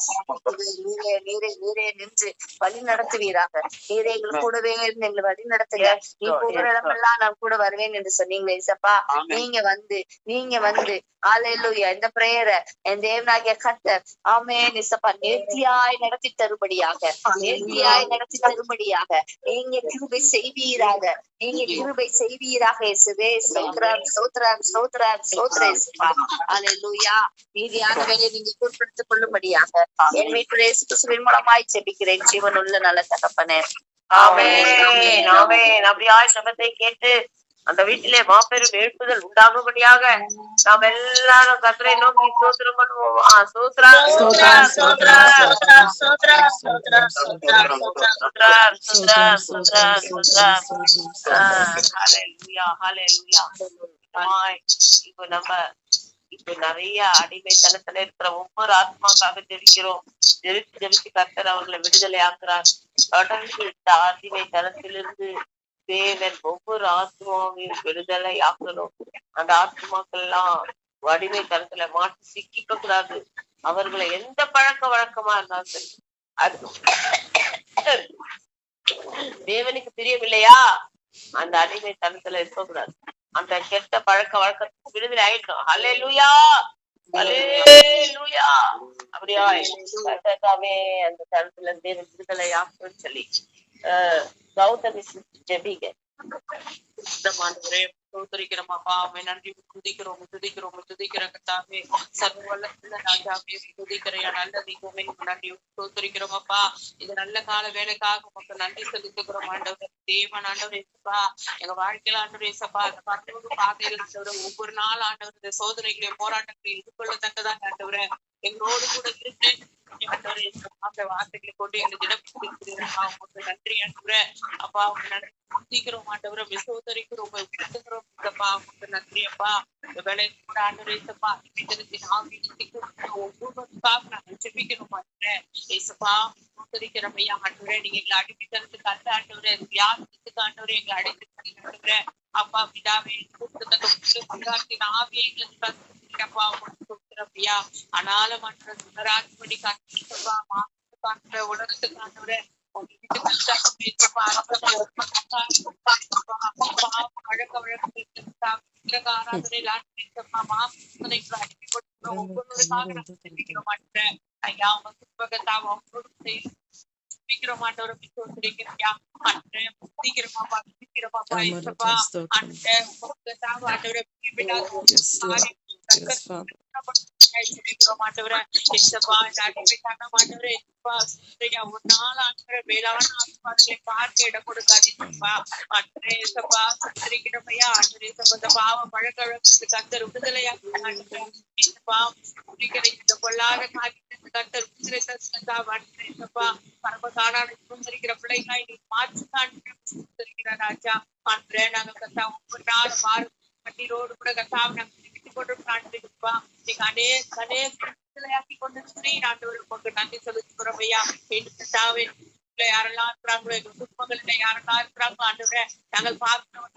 நீரே நீரே நீரே நின்று வழி நடத்துவீராக. நீரே எங்கள் கூடவே இருந்து எங்களை வழி நடத்துங்க. நீ போகிற இடமெல்லாம் நான் கூட வருவேன் என்று சொன்னீங்களே ஏசப்பா. நீங்க வந்து ஹல்லேலூயா இந்த பிரேயரை என் தேவனாகிய கர்த்தர் ஆமென் ஏசப்பா நேர்த்தியாய் நடத்தி தரும்படியாக நீங்க கிருபை செய்வீராக. நீங்க கிருபை செய்வீராக இயேசுவே. ஸ்தோத்திரம் ஸ்தோத்திரம் ஸ்தோத்திரம் ஸ்தோத்திரம் ஏசப்பா. ஹல்லேலூயா. நீதியான வேலையை நீங்க குறிப்பிட்டுக் கொள்ளும்படியாக என் மீட்பர் இயேசு கிறிஸ்துவின் மூலமாய் ஜெபிக்கிறேன் ஜீவனுள்ள நல்ல தகப்பனே. ஆமென் ஆமென். அப்படியாய் சபத்தை கேட்டு அந்த வீட்டிலே மாபெரும் எழுப்புதல் உண்டாகும்படியாக நாம் எல்லாரும் கர்த்தரை நோக்கி ஸ்தோத்திரம் பண்ணுவோம். ஸ்தோத்திரம் ஸ்தோத்திரம் ஸ்தோத்திரம் ஸ்தோத்திரம் ஸ்தோத்திரம் ஸ்தோத்திரம் ஸ்தோத்திரம் ஸ்தோத்திரம் ஸ்தோத்திரம் ஸ்தோத்திரம். ஹல்லேலூயா ஹல்லேலூயா. இப்ப நிறைய அடிமைத்தனத்துல இருக்கிற ஒவ்வொரு ஆத்மாக்காக ஜெபிக்கிறோம். ஜெபிச்சு கர்த்தர் அவர்களை விடுதலை ஆக்குறார். தொடர்ந்து இந்த அடிமைத்தனத்திலிருந்து தேவன் ஒவ்வொரு ஆத்மாவையும் விடுதலை ஆக்கணும். அந்த ஆத்மாக்கள் எல்லாம் அடிமைத்தனத்துல மாட்டி சிக்கிக்க கூடாது. அவர்களை எந்த பழக்க வழக்கமா இருந்தாலும் சரி அது தேவனுக்கு பிரியவில்லையா அந்த அடிமைத்தனத்துல இருக்கக்கூடாது. அந்த கெட்ட பழக்க வழக்கத்துக்கு விடுதலை ஆயிட்டோம். ஹல்லேலூயா. அல்லேலூயா. அப்படியாய் கர்த்தாவே அந்த தரத்துல இருந்து விடுதலை ஆக்குன்னு சொல்லி கௌதமி ஜெபிங்க. ஆண்டவரே ஸ்தோத்திரிக்கிறோம் அப்பா, உம்மை நன்றி துதிக்கிறோம் கர்த்தாவே, சர்வ வல்லமையுள்ள ராஜாவே, துதிக்கிறையா நல்ல தெய்வமே, நன்றி ஸ்தோத்திரிக்கிறோம் அப்பா. இது நல்ல கால வேலைக்காக உமக்கு நன்றி செலுத்துகிறோம் ஆண்டவரே. தேவன் ஆண்டவரே இயேசுப்பா, எங்க வாழ்க்கையில ஆண்டவரே இயேசுப்பா, அந்த பரலோக பாதையில் ஆண்டவரே ஒவ்வொரு நாள் ஆண்டவர் இந்த சோதனைகளையும் போராட்டங்களையும் எதிர்கொள்ளத்தக்கதான் ஆண்டவரே எங்களோடு கூட இருந்து ஆண்டவரே அந்த வார்த்தைகளை கொண்டு எங்களை திடப்படுத்திருக்கிறீர்களா, உங்களுக்கு நன்றி ஆண்டவரே. அப்பா உங்க நன்றி துதிக்கிறோம் ஆண்டவரை, விசோதரிக்கிறோம், விடுத்துக்கிறோம் அப்பா, உங்களுக்கு நன்றி அப்பா. இந்த வேலை கூட ஆண்டவரே இயேசுப்பா, ஒவ்வொருவருக்காக நாங்கள் ஜெபிக்கிறோம் ஆண்டவரே இயேசுப்பா. ஸ்தோத்திரிக்கிறோம் ஐயா ஆண்டவரே, நீங்க எங்களை அடிமைத்தனத்துக்கு அல்ல ஆண்டவரே, வியாசத்துக்கு ஆண்டவரே எங்களை அடைத்து ஆண்டவரே. அப்பா பிதாவே ஆவியை எங்களுக்கு அப்பா ஐயா. ஆனாலும் ஆண்டவரை காண்பா உலகத்துக்கு ஆண்டவரே ஒரு நாள் ஆண்டவரே மேலான ஆசீர்வாதங்களை பார்க்க இடம் கொடுக்காதீங்கப்பா. அன்றேசப்பா சுத்திரிக்கிறமையா அன்றேசப்பா பாவ பழக்கவழக்கத்துக்கு கர்த்தர் விடுதலையாக ஆண்டவரேப்பா. இந்த பொல்லாத காரியத்துக்கு கர்த்தர் விடுதலை அன்றேசப்பா. பரம காணாத சுத்தரிக்கிற பிள்ளைகளை நீ மாற்றி காண்பிக்கிற ராஜா. அன்றே நாங்கள் கத்தா ஒவ்வொரு நாள் மாறு கண்ணீரோடு கூட கத்தாவை நாங்கள் விட்டு கொண்டு காண்பிப்பா. நீங்க விடுதலையாக்கி கொண்டு ஆண்டவர் உங்களுக்கு நன்றி செலுத்துகிறோம் ஐயா. யாரெல்லாம் இருக்கிறாங்களோ எங்க குடும்பங்கள்ல யாரெல்லாம் இருக்கிறாங்களோ ஆண்டவரே நாங்கள் பார்க்கிறோம்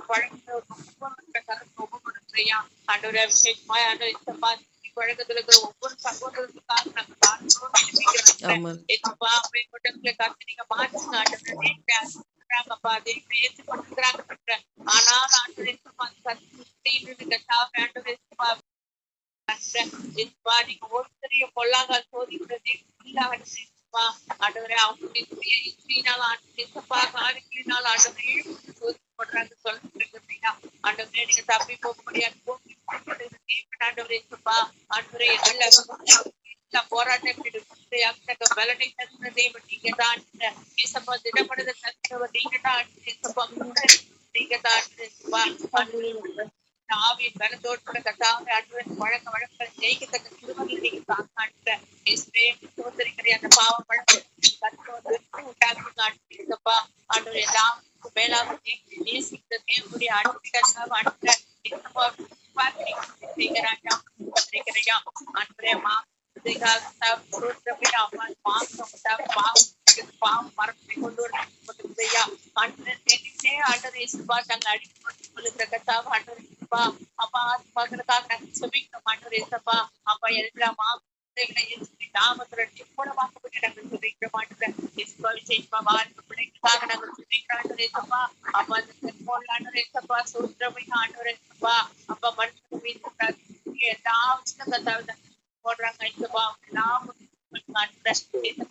ஐயா. ஆண்டவரே விசேஷமா பழக்கத்துல இருக்கிற ஒவ்வொரு சகோதரத்துக்காக நாங்கள் பார்க்கிறோம் நீங்க மாற்றுங்க ஆண்டவரே. ஏற்றுக்கொண்டிருக்கிறாங்க ஆனால் ஆண்டவரே நீங்க ஒருத்தரையும் பொல்லாங்க சோதிக்கிறது ஆண்டவரே. அவங்களுடைய சோதிக்கப்படுறாங்க சொல்லிட்டு ஆண்டவரே நீங்க தப்பி போக முடியாது ஆண்டவரே ஆண்டவரே போராட்டங்கள் பலனை தருகிற தேவன் நீங்க தான். திடப்படுத தருகிறவர் நீங்க தான். நீங்க தான் ஆவியின் பலத்தோடு கத்தாவை ஆண்டவரின் வழக்க வழக்கங்கள் ஜெயிக்கத்தக்க திருமணம் நீங்க காண்கிற அந்த பாவ வழக்கு உண்டாக்குங்கப்பா. ஆண்டவர் எல்லாம் மேலாக நேசிக்கிற தேவனுடைய அன்புடைய பாவம் மரத்தை கொண்டு வரப்பா. ஆண்டவரே நாங்கள் அடிக்கிற கத்தாவை ஆண்டவரே அப்பா பாக்குறதுக்காக நாங்கள் செபிக்கிறோம் ஆண்டவரே ஏசப்பா. அப்பா எல்லா நாமத்துல நிர்மூலமாக்கப்பட்டு நாங்கள் செபிக்கிறோம் ஆண்டவரே விசேஷமா வாழ்க்கை பிள்ளைகளுக்காக நாங்கள் செபிக்கிறோம் ஆண்டவரே ஏசப்பா. அப்பா ஆண்டவரே ஏசப்பா சூத்திரமை ஆண்டவரே ஏசப்பா. அப்பா மனுஷன் மீது எல்லா கத்தாவை போடுறாங்க ஏசப்பா. எல்லாம் வீட்டு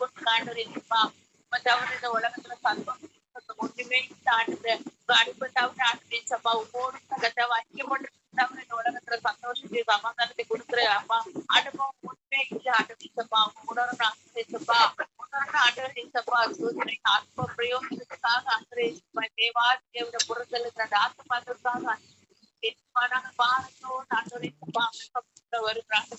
கொண்டு ஆண்டவரே ஏசப்பா. தவிர இந்த உலகத்துல சந்தோஷம் ஒன்றுமே ஆண்டது அனுப்பத்தவிர ஆண்டப்பா ஒவ்வொரு ஐக்கியப்பட்டு தவிர இந்த உலகத்துல சந்தோஷத்தை சமாதானத்தை கொடுக்குற அப்பா அனுபவம் ஒன்றுமே இல்லை ஆண்டப்பா. உணர்வு ஆண்டப்பா உணர்வு ஆண்டப்பா சோதனை ஆத்ம பிரயோகத்துக்காக ஆண்டப்பா தேவாதி தேவட புறத்தலுக்கு அந்த ஆத்மாக்களுக்காக பாரத்தோடு ஆண்டப்பா வருகிறாங்க.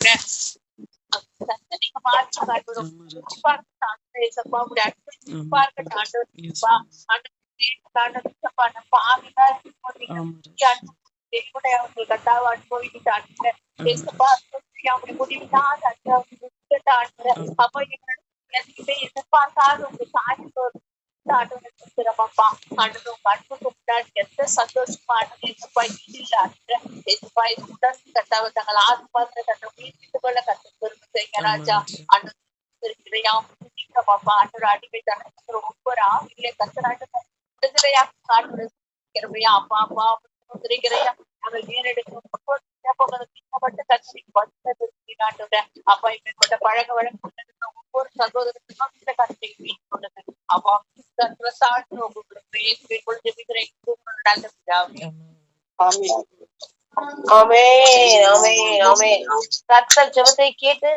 எந்த சந்தோஷமான தங்கள் ஆத்மாத்திர கட்ட மீட்டு கொள்ள கற்று ராஜா. அடிமை தனக்கு ஒவ்வொரு ஆவிலே கத்தராட்டு விடுதலையாக காட்டுறதையா அப்பா அப்பா நாங்கள் நேரெடுக்கிறோம் திட்டப்பட்டு கஷ்டம் வந்தது ஆண்டவரே. அப்பா இப்படிப்பட்ட பழக்க வழக்கம் ஒவ்வொரு சகோதரத்துக்கும் இந்த கஷ்டத்தை கொண்டது. அப்பா பிரசாட்சி உங்களுக்கு நல்ல பிதாவே. ஆமென் ஆமென் ஆமென். கர்த்தர் ஜெபத்தை கேட்டு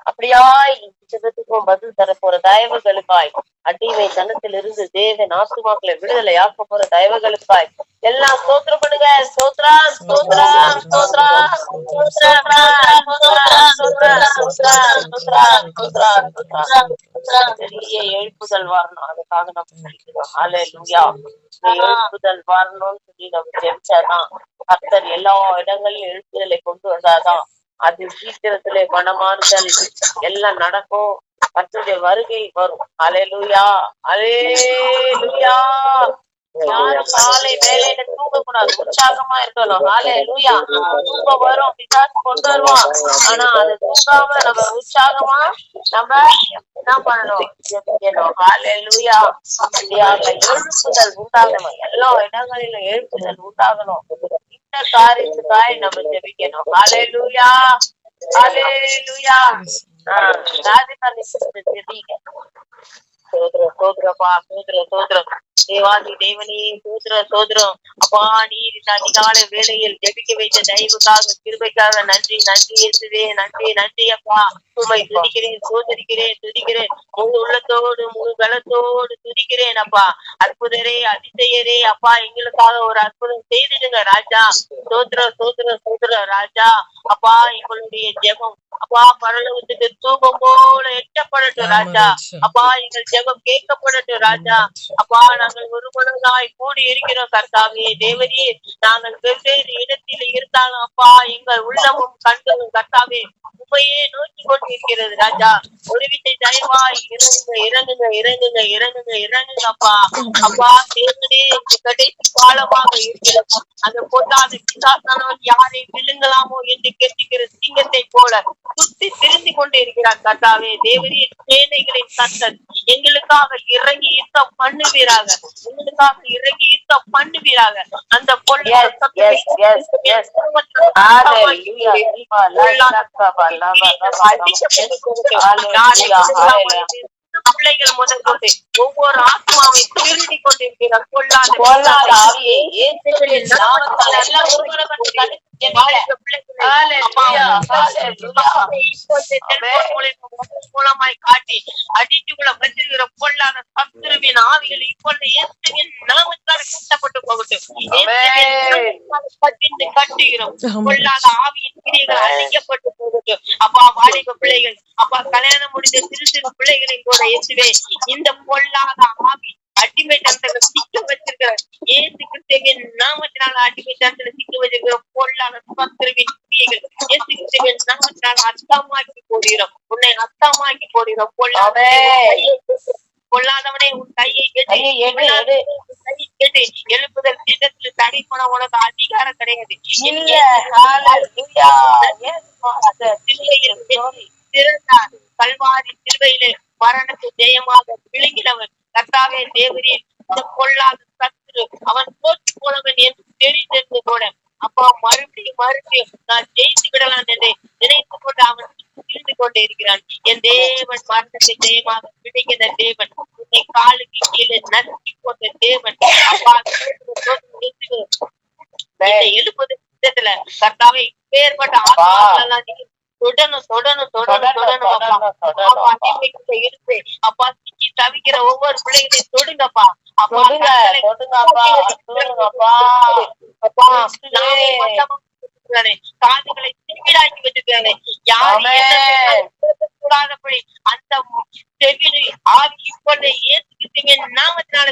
அப்படியாய் ஜெபத்துக்கும் பதில் தர போற தயவுகளுக்காய், அடிமை தனத்திலிருந்து தேவன் ஆத்துமாக்களை விடுதலை ஆக்க போற தயவுகளுக்காய் எல்லாம் ஸ்தோத்திரம் பண்ணுங்க. ஸ்தோத்ரா ஸ்தோத்ரா ஸ்தோத்ரா பெரிய எழுப்புதல் வரணும். அதுக்காக நம்ம சொல்லிக்கிறோம். ஹல்லேலூயா. எழுப்புதல் வரணும்னு சொல்லி நம்ம ஜெபிச்சாதான் கர்த்தர் எல்லா இடங்களிலும் எழுப்புதலை கொண்டு வந்தாதான் அது சீக்கிரத்திலே மனமாறுதல் எல்லாம் நடக்கும். கர்த்தருடைய வருகை வரும். ஹல்லேலூயா ஹல்லேலூயா. யாரும் காலை வேலையில தூங்க கூடாது, உற்சாகமா இருக்கணும். ஹல்லேலூயா. தூக்கம் வரும், பிசாசு கொண்டு வருவான். ஆனா அது தூங்காம நம்ம உற்சாகமா நம்ம என்ன பண்ணணும்? ஜெபிக்கணும். ஹல்லேலூயா. அப்படியாக எழுப்புதல் உண்டாகணும். எல்லா இடங்களிலும் எழுப்புதல் உண்டாகணும். இந்த காரியத்துக்காய் நம்ம ஜெபிக்கணும். ஹல்லேலூயா ஹல்லேலூயா. ராதிகா சிஸ்டர் ஜெபிங்க. சோதரம் சோதரப்பா, சோதரம் சோதரம். தேவாதி தேவனே சோதரம் சோதரம். அப்பா நீர் இந்த அதிகாலை வேளையில் ஜெபிக்க வைத்த தயவுக்காக கிருபைக்காக நன்றி நன்றி இயேசுவே. நன்றி நன்றி அப்பா. உம்மை துதிக்கிறேன் சோதரிக்கிறேன் துதிக்கிறேன். முழு உள்ளத்தோடு முழு பலத்தோடு துதிக்கிறேன் அப்பா. அற்புதரே அதிசயரே அப்பா, எங்களுக்காக ஒரு அற்புதம் செய்திடுங்க ராஜா. சோதரம் சோதரம் சோதரம் ராஜா. அப்பா எங்களுடைய ஜெபம் அப்பா பரலோகத்துக்கு தூபம் போல எட்டப்படட்டும் ராஜா. அப்பா எங்கள் ஜெபம் கேட்கப்படட்டும் ராஜா. அப்பா நாங்கள் ஒரு மனதாய் கூடி இருக்கிறோம் கர்த்தாவே தேவரே. நாங்கள் வெவ்வேறு இடத்தில் இருந்தாலும் அப்பா எங்கள் உள்ளமும் கண்களும் கர்த்தாவே உண்மையே நோக்கி கொண்டு இருக்கிறது ராஜா. ஒரு வித்தை தயவாய் இறங்குங்க இறங்குங்க இறங்குங்க இறங்குங்க இறங்குங்க அப்பா. அப்பா தேவனே கடைசி காலமாக இருக்கிறது. அந்த பொல்லாத பிசாசானவன் யாரை விழுங்கலாமோ என்று கெட்டுகிற சிங்கத்தை போல சுத்தி திரிந்து கொண்டு இருக்கிறார் கர்த்தாவே தேவரே. சேனைகளின் கர்த்தர் எங்களுக்காக இறங்கி யுத்தம் பண்ணுவீராக, எங்களுக்காக இறங்கி யுத்தம் பண்ணுவீராக. அந்த பிள்ளைகள் முதல் கொண்டு ஒவ்வொரு ஆத்மாவை திருடி கொண்டிருக்கிறார் பொல்லாத ஆவியை மூலமாய் காட்டி அடித்துக்குள்ள வச்சிருக்கிற பொல்லாத சத்துருவின் ஆவிகள் இப்பொழுது இயேசுவின் நாமத்தால் கட்டப்பட்டு போகட்டும். கட்டுகிறோம். பொல்லாத ஆவியின் கிரியைகள் அழிக்கப்பட்டு போகட்டும். அப்பா வாலிப பிள்ளைகள் அப்பா கல்யாணம் முடிந்த சிறு சிறு பிள்ளைகளை கூட இயேசுவே இந்த பொல்லாத ஆவி அடிமைத்தனத்துல சிக்க வச்சிருக்கிற இயேசு கிறிஸ்துவின் நாமத்தினால அடிமைத்தனத்துல சிக்க வச்சிருக்கிற பொல்லாத சத்துருவின் கிரியைகள் இயேசு கிறிஸ்துவின் நாமத்தினால அர்த்தமாக்கி போடுகிறோம். உன்னை அர்த்தமாக்கி போடுகிறோம். பொல்லாதவனே உன் கையை கேட்டு எழுப்புதல் திட்டத்தில் தடை பண்ண உனக்கு அதிகாரம் கிடையாது. கல்வாரி சிலுவையிலே மரணத்தை ஜெயமாக விழுங்கினவன் கர்த்தாவே தேவரே. இந்த பொல்லாத சத்துரு அவன் தோற்று போனவன் என்று தெரிந்திருந்து கூட அப்பா மறுபடியும் நான் ஜெயித்து விடலாம் என்று நினைத்து கொண்டு அவன் இருந்து கொண்டே இருக்கிறான். என் தேவன் மரணத்தை ஜெயமாக விடுகிற தேவன், உன்னை காலுக்கு கீழே நசுக்கி போட்ட தேவன். அப்பா எழுப்பது விதத்துல கர்த்தாவே பேர்பட்ட ஆத்மாக்களெல்லாம் தொடணும் தொடணும் தொடணும் தொடணும் இருந்து அப்பா சிக்கி தவிக்கிற ஒவ்வொரு பிள்ளைகளையும் தொடுங்கப்பா. அப்பா காதுகளை செவிடாக்கி வச்சிருக்கானே யாரு கூடாதபடி அந்த செவிலி ஆவி இப்பொழுது இயேசுவின் நாமத்தினால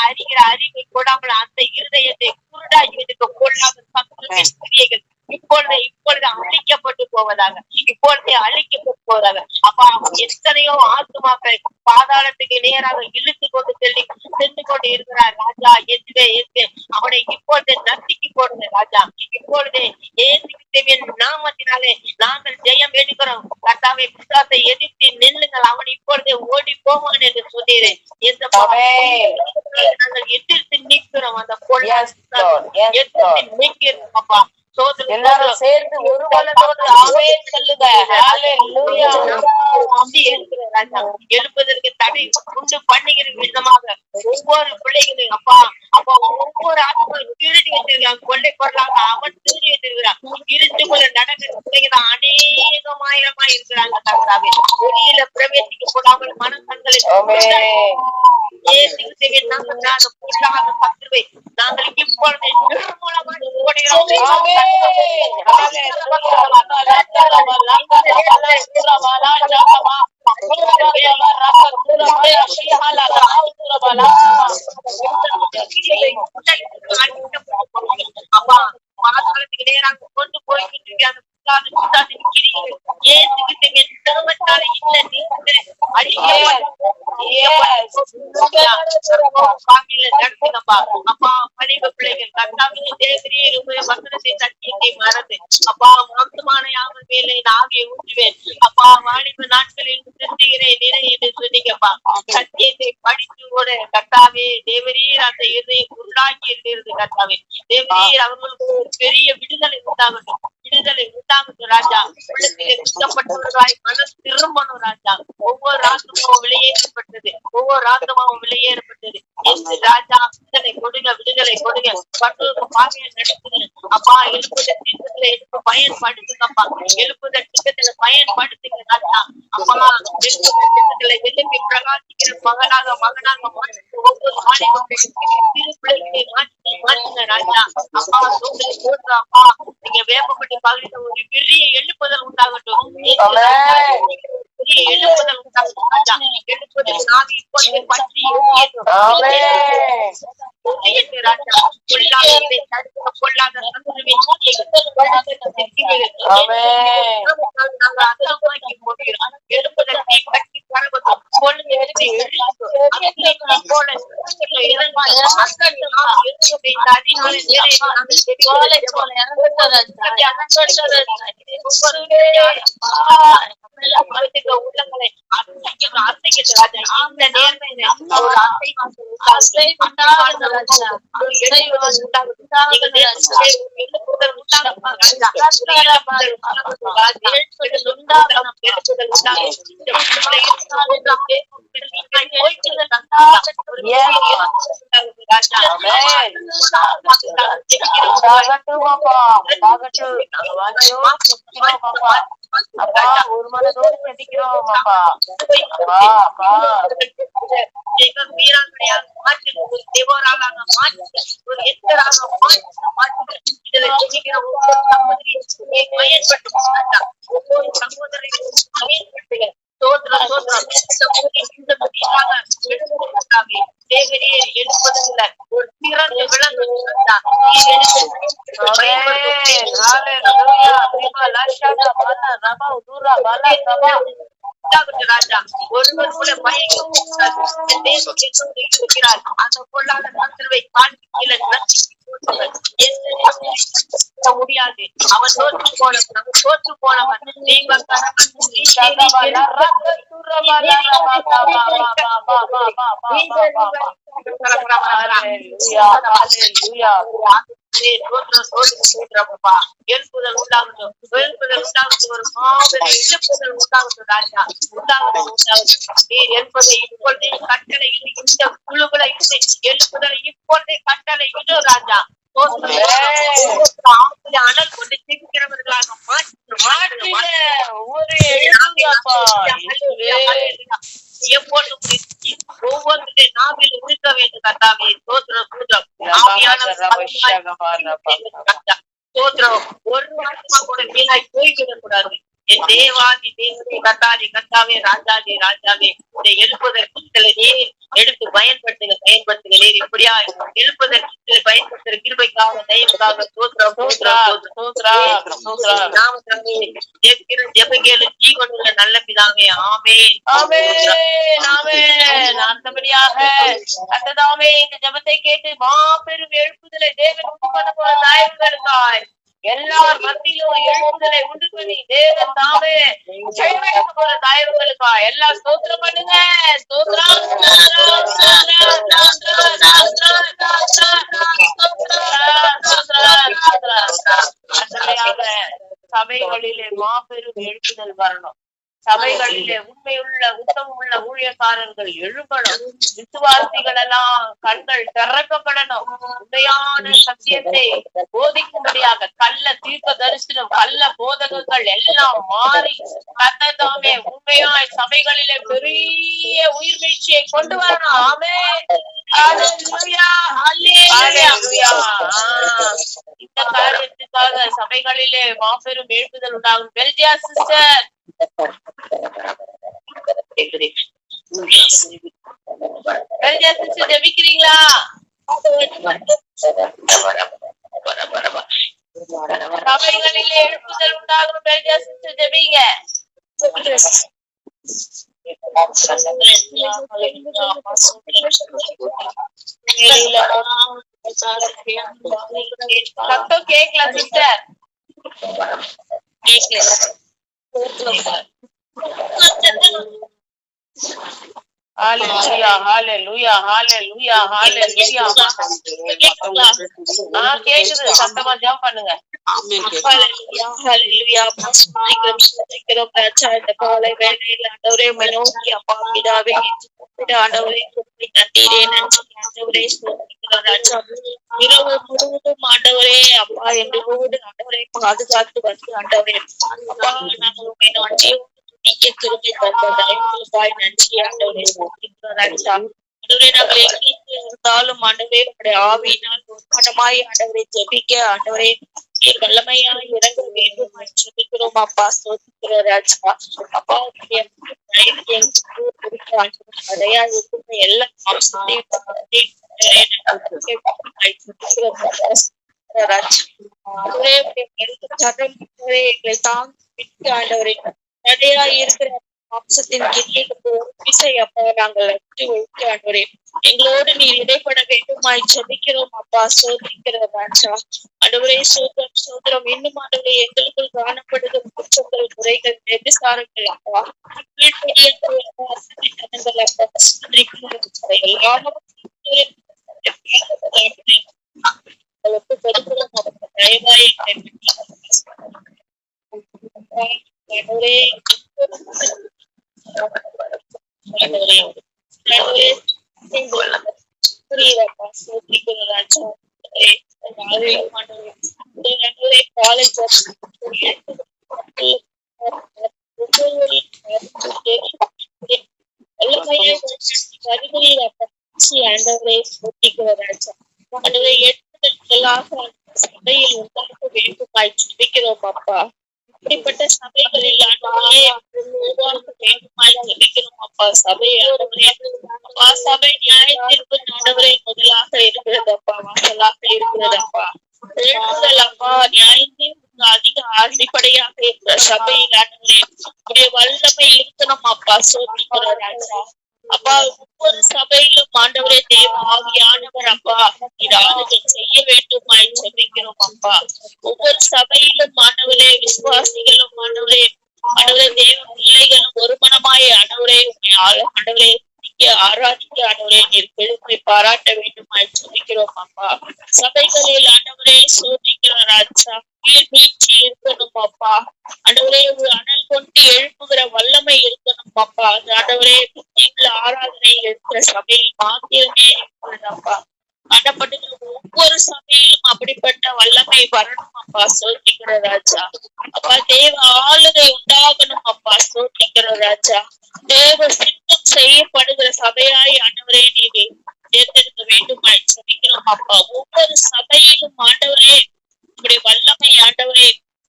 அறிகிற அறிவை கொடாமல் அந்த இருதயத்தை குருடாகி வச்சிருக்க பொல்லாத சத்துருவின் கிரியைகள் இப்பொழுது அழிக்கப்பட்டு போவதாக, இப்பொழுதே அழிக்கப்பட்டு போவதாக. அப்பா, எத்தனையோ ஆத்துமாக்கள் பாதாளத்துக்கு நேராக இழுத்து கொண்டு சென்று கொண்டு இருக்கிறார் ராஜா. அவனை இப்பொழுது நசுக்கி போடுங்க ராஜா. இப்பொழுது இயேசு கிறிஸ்துவின் நாமத்தினாலே நாங்கள் ஜெயம் எடுக்கிறோம் கர்த்தாவே. பிசாசை எதிர்த்து நில்லுங்கள், அவன் இப்பொழுது ஓடி போவான் என்று சொன்னீரேன். நாங்கள் எதிர்த்து நிற்கிறோம், அந்த எதிர்த்து நிற்கிறோம் அப்பா. எல்லாரும் சேர்ந்து ஒரு மனதோடு ஆமென் சொல்லுங்க. ஹல்லேலூயா. எழுப்பதற்கு தடை உண்டு பண்ணுகிற விதமாக ஒவ்வொரு பிள்ளைகளும் அப்பா ஒவ்வொரு ஆத்மாவும் திருடி வச்சிருக்கான். கொள்ளை பொருளாக அவன் திருடி வச்சிருக்கிறான். இருட்டுக்குள்ள நடக்கிற பிள்ளைங்க அநேகமாயிரமா இருக்கிறாங்க கர்த்தாவே. வெளியில பிரவேசிக்க கூடாமல் மனசங்களை நாங்கள் இப்பொழுது நிர்மூலமாக அப்பா பாதாளத்துக்கு நேராக கொண்டு போய்கிட்டு அப்பா பணிவு பிள்ளைகள் கர்த்தாவின் வசனத்தை சத்தியத்தை மறந்து அப்பா மாம்சமான யாவர் மேலே நாகை ஊற்றுவேன் அப்பா. வாலிப நாட்களில் திருந்துகிறேன் என்று சொன்னீங்கப்பா. சத்தியத்தை படித்து கூட கர்த்தாவே தேவரீர் அந்த இதயம் உருளாக்கி இருக்கிறது கர்த்தாவே. தேவரீர் அவர்களுக்கு ஒரு பெரிய விடுதலை உண்டாகட்டும், விடுதலை உண்டாகட்டும் ராஜா. சுத்தப்பட்டவர்களாய் மனசு திரும்பணும் ராஜா. ஒவ்வொரு ஆத்மாவும் விலையேறப்பட்டது, ஒவ்வொரு ஆத்மாவும் விலையேறப்பட்டது ராஜா. விடுதலை கொடுங்க, விடுதலை கொடுங்க. பட்டோருக்கு பாதையை நடத்துங்க அப்பா. எழுப்புதல் திட்டத்துல எடுத்து பயன்படுத்துங்கப்பா. எழுப்புதல் திட்டத்துல பயன்படுத்துங்க ராஜா. அப்பா எழுப்புதல் திட்டத்துல எழுப்பி பிரகாசிக்கிற மகனாக ஒவ்வொரு திருப்பிள்ளைகளை மாற்றுங்க ராஜா. அப்பா அப்பா நீங்க வேப்பப்பட்டி பகுதியில ஒரு பெரிய எழுப்புதல் உண்டாகட்டும், பெரிய எழுப்புதல் உண்டாகட்டும் ராஜா. எழுப்புதல் நாவி இப்பொழுது பற்றி ராஜா. பொல்லாத எழுப்புதலை கட்டி பரவட்டும். உள்ளங்களை ஒரு மனதோடு செபிக்கிறோம் அப்பா. வீராங்கனையாக மாற்றி, ஒரு தேவராக மாற்றி, ஒரு எத்தராக மாற்றி இதுல ஜெயிக்கிற ஒவ்வொரு சகோதரியை பயன்படுத்த ஒவ்வொரு சகோதரியும் பயன்படுத்துங்க. எழுப்பதில்ல ஒரு திறந்து விளங்கு ராஜா. ஒருவர் கூட பயங்கிறார். அந்த பொல்லாத சத்துருவை காட்டி கீழே முடியாது. அவன் தோற்று போனவன் நீங்கள் எழுப்புதல் உண்டாகட்டும், எழுப்புதல் உண்டாகட்டும். ஒரு மாபெரும் எழுப்புதல் உண்டாகட்டும் ராஜா. நீர் எழுப்பதை இப்பொழுதே கட்டளை இந்த குழுக்களை எழுப்புதலை இப்பொழுதே கட்டளை இது ராஜா. அனல் கொண்டு சிரிக்கிறவர்களாக ஒவ்வொரு நாவில் இருக்க வேண்டும் கர்த்தாவே. சோத்திரம் ஒரு ஆத்மா கூட வீணாய் போய்விடக் கூடாது. தேவாதி தேவனே, கர்த்தாவே, ராஜாவே ராஜாவே, இதை எழுப்புவதற்கு நீர் எடுத்து பயன்படுத்துங்க நீர் இப்படியா எழுப்புவதற்கு பயன்படுத்துற கிருபைக்காக தயவுக்காக ஜீவனுள்ள நல்ல பிதாவே. ஆமென் ஆமென். அந்தபடியாக கர்த்தாவே இந்த ஜெபத்தை கேட்டு மாபெரும் எழுப்புதலை தேவன் உண்டு பண்ண போற தயவுகளுக்காய் எல்லார் மத்தியிலும் எழுப்புதலை உண்டு பண்ணி தேவன் தாமே செயல்படுத்த போற தயவுகளுக்கா எல்லா ஸ்தோத்திரம் பண்ணுங்க. சபைகளிலே மாபெரும் எழுப்புதல் வரணும். சபைகளிலே உண்மையுள்ள உத்தமமுள்ள ஊழியக்காரர்கள் எழுப்பணும். விசுவாசிகள் எல்லாம் கண்கள் திறக்கப்படணும். உண்மையான சத்தியத்தை போதிக்கும்படியாக கள்ள தீர்க்க தரிசனம் கள்ள போதகங்கள் எல்லாம் மாறி கர்த்தாவே உண்மையாய் சபைகளிலே பெரிய உயிர் மீட்சியை கொண்டு வரணும். ஆமென். இந்த காரியத்துக்காக சபைகளிலே மாபெரும் எழுப்புதல் உண்டாகும். பெல்ஜியா சிஸ்டர் ஜெபிக்கிறீங்களா? சபைகளிலே எழுப்புதல் உண்டாகும். பெல்ஜியா சிஸ்டர் ஜெபிங்க. சத்தம் கேட்கல சிஸ்டர், ஹalleluya hallelujah hallelujah hallelujah. கேக்குது, சத்தமா ஜெபம் பண்ணுங்க. ஹalleluya hallelujah. பாஸ்திக்கிறோம் ராஜா, இந்த காலை வேளையில் ஆண்டவரே நோக்கி அப்பா பிதாவே ஆண்டவரே நன்றி ஆண்டவரே ராஜா. இரவு முழுவதும் ஆண்டவரே அப்பா எங்களோடு ஆண்டவரை பாதுகாத்து வந்து ஆண்டவரே அப்பா நாங்கள் உண்மை நன்றியோடு கிருபை தந்ததாய் நன்றி ஆண்டவரே. ஆண்டவரே நாங்கள் எங்கே இருந்தாலும் ஆண்டவரே உங்களுடைய ஆவியினால் மனமாய் ஆண்டவரை ஜெபிக்க ஆண்டவரே வல்லமையாய் இறங்க வேண்டும் ஜெபிக்கிறோம் அப்பா. சோதிக்கிற ராஜா அப்பா அடையா இருக்கிற எல்லா ஆண்டவரே தடையா இருக்கிற மாம்சத்தின் கிரியை அப்பா நாங்கள் ஆண்டவரே எங்களோடு நீர் இடைப்பட வேண்டுமாய் ஜெபிக்கிறோம் அப்பா. சோதிக்கிற ராஜா ஆண்டவரே சோதரம் இன்னும் ஆண்டவரே எங்களுக்குள் காணப்படுகிற குற்றங்கள் குறைகள் விபசாரங்கள் அப்பா சபையில் உண்டாக்க வேண்டுமாய் ஜெபிக்கிறோம் அப்பா. இப்படிப்பட்ட சபைகளில் ஆண்டவரே உருவாக்க வேண்டுமாய் ஜெபிக்கிறோம் அப்பா. சபை ஆண்டவரே அப்பா சபை நியாயத்திற்கு ஆண்டவரே முதலாக இருக்கிறது அப்பா, வாசலாக இருக்கிறது அப்பா. எழுப்புதல் அப்பா நியாயத்திற்கு அதிக அடிப்படையாக இருக்கிற சபையில் ஆண்டவரே உடைய வல்லமை இருக்கணும் அப்பா. சோதிக்கிற ராஜா அப்பா ஒவ்வொரு சபையிலும் ஆண்டவரே தேவ ஆவியானவர் அப்பா இதை செய்ய வேண்டுமாய் ஜெபிக்கிறோம் அப்பா. ஒவ்வொரு சபையிலும் ஆண்டவரே விசுவாசிகளும் ஆண்டவரே தேவ பிள்ளைகளும் ஒரு மனமாய் ஆண்டவரே ஆண்டவரே ஆராதிக்க ஆண்டவரே நீர் பெருமை பாராட்ட வேண்டுமாய் ஜெபிக்கிறோம் அப்பா. சபைகளில் ஆண்டவரே சோதிக்கிற ராஜா மீட்சி இருக்கணும் அப்பா. ஆண்டவரே ஒரு அனல் கொண்டு எழுப்புகிற வல்லமை இருக்கணும் அப்பா. ஆண்டவரே ஆராதனை இருக்கிற சபையில் மாத்திரமே இருக்கிறதப்பா. காணப்படுகிற ஒவ்வொரு சபையிலும் அப்படிப்பட்ட வல்லமை வரணும் அப்பா. சோதிக்கிற ராஜா அப்பா தேவ ஆளுகை உண்டாகணும் அப்பா. சோதிக்கிற ராஜா தேவ சித்தம் செய்யப்படுகிற சபையாய் ஆண்டவரே நீங்க தேர்ந்தெடுக்க வேண்டுமாய் ஜெபிக்கிறோம் அப்பா. ஒவ்வொரு சபையிலும் ஆண்டவரே உங்களுடைய வல்லமை ஆண்டவரே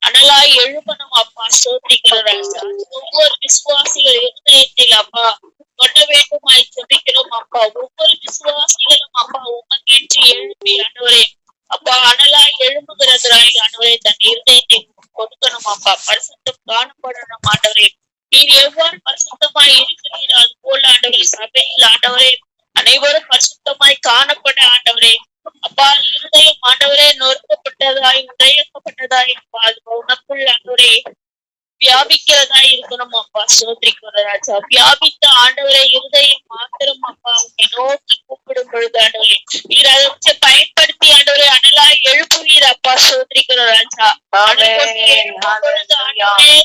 அனலாய் எழுப்பணும் அப்பா. ஸ்தோத்திரிக்கிற ராஜா. ஒவ்வொரு விசுவாசிகள் இருதயத்தில் அப்பா கொள்ள வேண்டுமாய் ஜெபிக்கிறோம் அப்பா. ஒவ்வொரு விசுவாசிகளும் அப்பா உமக்கென்று எழுப்பி ஆண்டவரே அப்பா அனலாய் எழும்புகிறதுராய் ஆண்டவரே தன் இருதயத்தை கொடுக்கணும் அப்பா. பரிசுத்தம் காணப்படணும் ஆண்டவரே. நீர் எவ்வாறு பரிசுத்தமாய் இருக்கிறீர் அது போல ஆண்டவரே சபையில் ஆண்டவரே அனைவரும் பரிசுத்தமாய் காணப்பட ஆண்டவரே அப்பா. இருதயம் ஆண்டவரே நொறுக்கப்பட்டதாய் உடையப்பட்டதாய் அப்பா அது உனக்குள் ஆண்டவரே வியாபிக்கிறதாய் இருக்கணும் அப்பா. ஸ்தோத்திரிக்கிற ராஜா. வியாபித்த ஆண்டவரே இருதயம் மாத்திரம் அப்பா உன்னை நோக்கி கூப்பிடும் பொழுது ஆண்டவரே நீர் அதை வச்சு பயன்படுத்தி ஆண்டவரே அனலாய் எழுப்புவீர் அப்பா. ஸ்தோத்திரிக்கிற ராஜா. ஆண்டவரே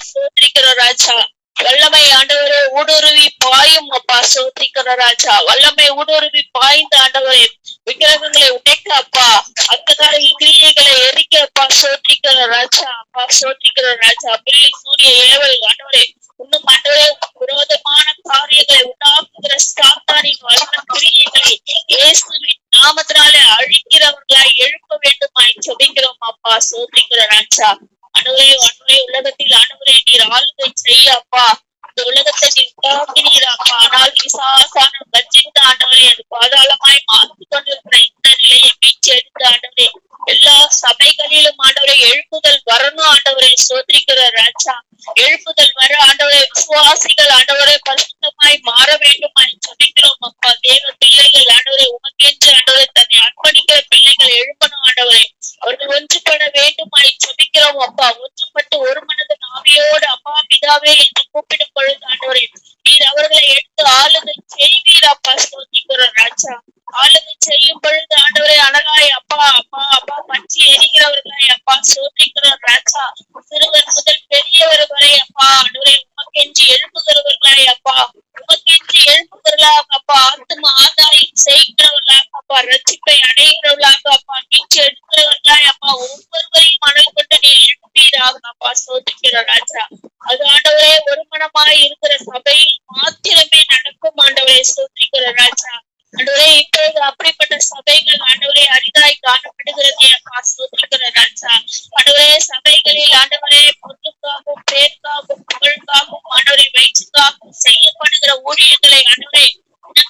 ஸ்தோத்திரிக்கிற ராஜா. வல்லமை ஆண்டவரே ஊடுருவி பாயும் அப்பா. ஸ்தோத்திரிக்கிற ராஜா. வல்லமை ஊடுருவி பாய்ந்த ஆண்டவரே விக்கிரகங்களை உடைக்க அப்பா. அத்தகார கிரியைகளை எரிக்க அப்பா. ஸ்தோத்திரிக்கிற ராஜா. அப்பா ஸ்தோத்திரிக்கிற ராஜா. பிள்ளை சூரிய ஏவல் ஆண்டவரே இன்னும் ஆண்டவரே விரோதமான காரியங்களை உண்டாக்குகிற சாத்தானின் வல்லமை கிரியைகளை இயேசுவின் நாமத்தினாலே அழிக்கிறவர்களாய் எழுப்ப வேண்டுமாய் ஜெபிக்கிறோம் அப்பா. ஸ்தோத்திரிக்கிற ராஜா. ஆண்டவரே ஆண்டவரே உலகத்தில் ஆண்டவரே நீர் ஆளுகை செய்ய அப்பா. இந்த உலகத்தை நீர் உண்டாக்கினீர் அப்பா. ஆனால் விசாசான வஞ்சித்த ஆண்டவரே அது பாதாளமாய் மாற்றிக் கொண்டிருக்கிற இந்த நிலையை மீட்சி எடுத்து ஆண்டவரே எல்லா சபைகளிலும் ஆண்டவரை எழுப்புதல் வரணும் ஆண்டவரை. ஸ்தோத்திரிக்கிற ராஜா. எழுப்புதல் வர ஆண்டவரை விசுவாசிகள் ஆண்டவரை பரிசுத்தமாய் மாற வேண்டுமாய் ஜெபிக்கிறோம் அப்பா. தேவ பிள்ளைகள் ஆண்டவரை உமக்கென்று ஆண்டவரை தன்னை அர்ப்பணிக்கிற பிள்ளைகள் எழுப்பணும் ஆண்டவரை. அவர்கள் ஒன்றுபட வேண்டுமாய் ஜெபிக்கிறோம் அப்பா. ஒன்றுபட்டு ஒரு மனதின் ஆவியோடு அப்பா பிதாவே என்று கூப்பிடும் பொழுது ஆண்டவரை நீர் அவர்களை எடுத்து ஆளுகை செய்வீர் அப்பா. ஸ்தோத்திரிக்கிற ராஜா. ஆளுகை செய்யும் பொழுது ஆண்டவரை அனலாய் அப்பா அப்பா அப்பா பற்றி எரிகிறவர்களாய் அப்பா. ஸ்தோத்திரிக்கிற ராஜா. சிறுவர் முதல் பெரியவர் வரை அப்பா ஆண்டவரை உமக்கென்று எழுப்புகிறவர்களாய் அப்பா. உமக்கென்று எழுப்புகிறவர்களாக அப்பா. ஆத்ம ஆதாயம் செய்கிறவர்களாக அப்பா. ரட்சிப்பை அடைகிறவர்களாக அப்பா. மீட்சி எடுக்கிறவர்களாய் அப்பா. ஒவ்வொருவரையும் மணல் கொண்டு நீ எழுப்பீராக அப்பா. ஸ்தோத்திரிக்கிற ராஜா. அது ஆண்டவரே ஒரு மனமாய் இருக்கிற சபையில் மாத்திரமே நடக்கும் ஆண்டவரே. ஸ்தோத்திரிக்கிற ராஜா. ஆண்டவரே இப்போது அப்படிப்பட்ட சபைகள் ஆண்டவரே அரிதாய் காணப்படுகிறதே அப்பா. ஸ்தோத்திரிக்கிற ராஜா. ஆண்டவரே சபைகளில் ஆண்டவரே பொருளுக்காகவும் பேருக்காகவும் புகழுக்காகவும் ஆண்டவரை வயிற்றுக்காகவும் செய்யப்படுகிற ஊழியர்களை ஆண்டவரே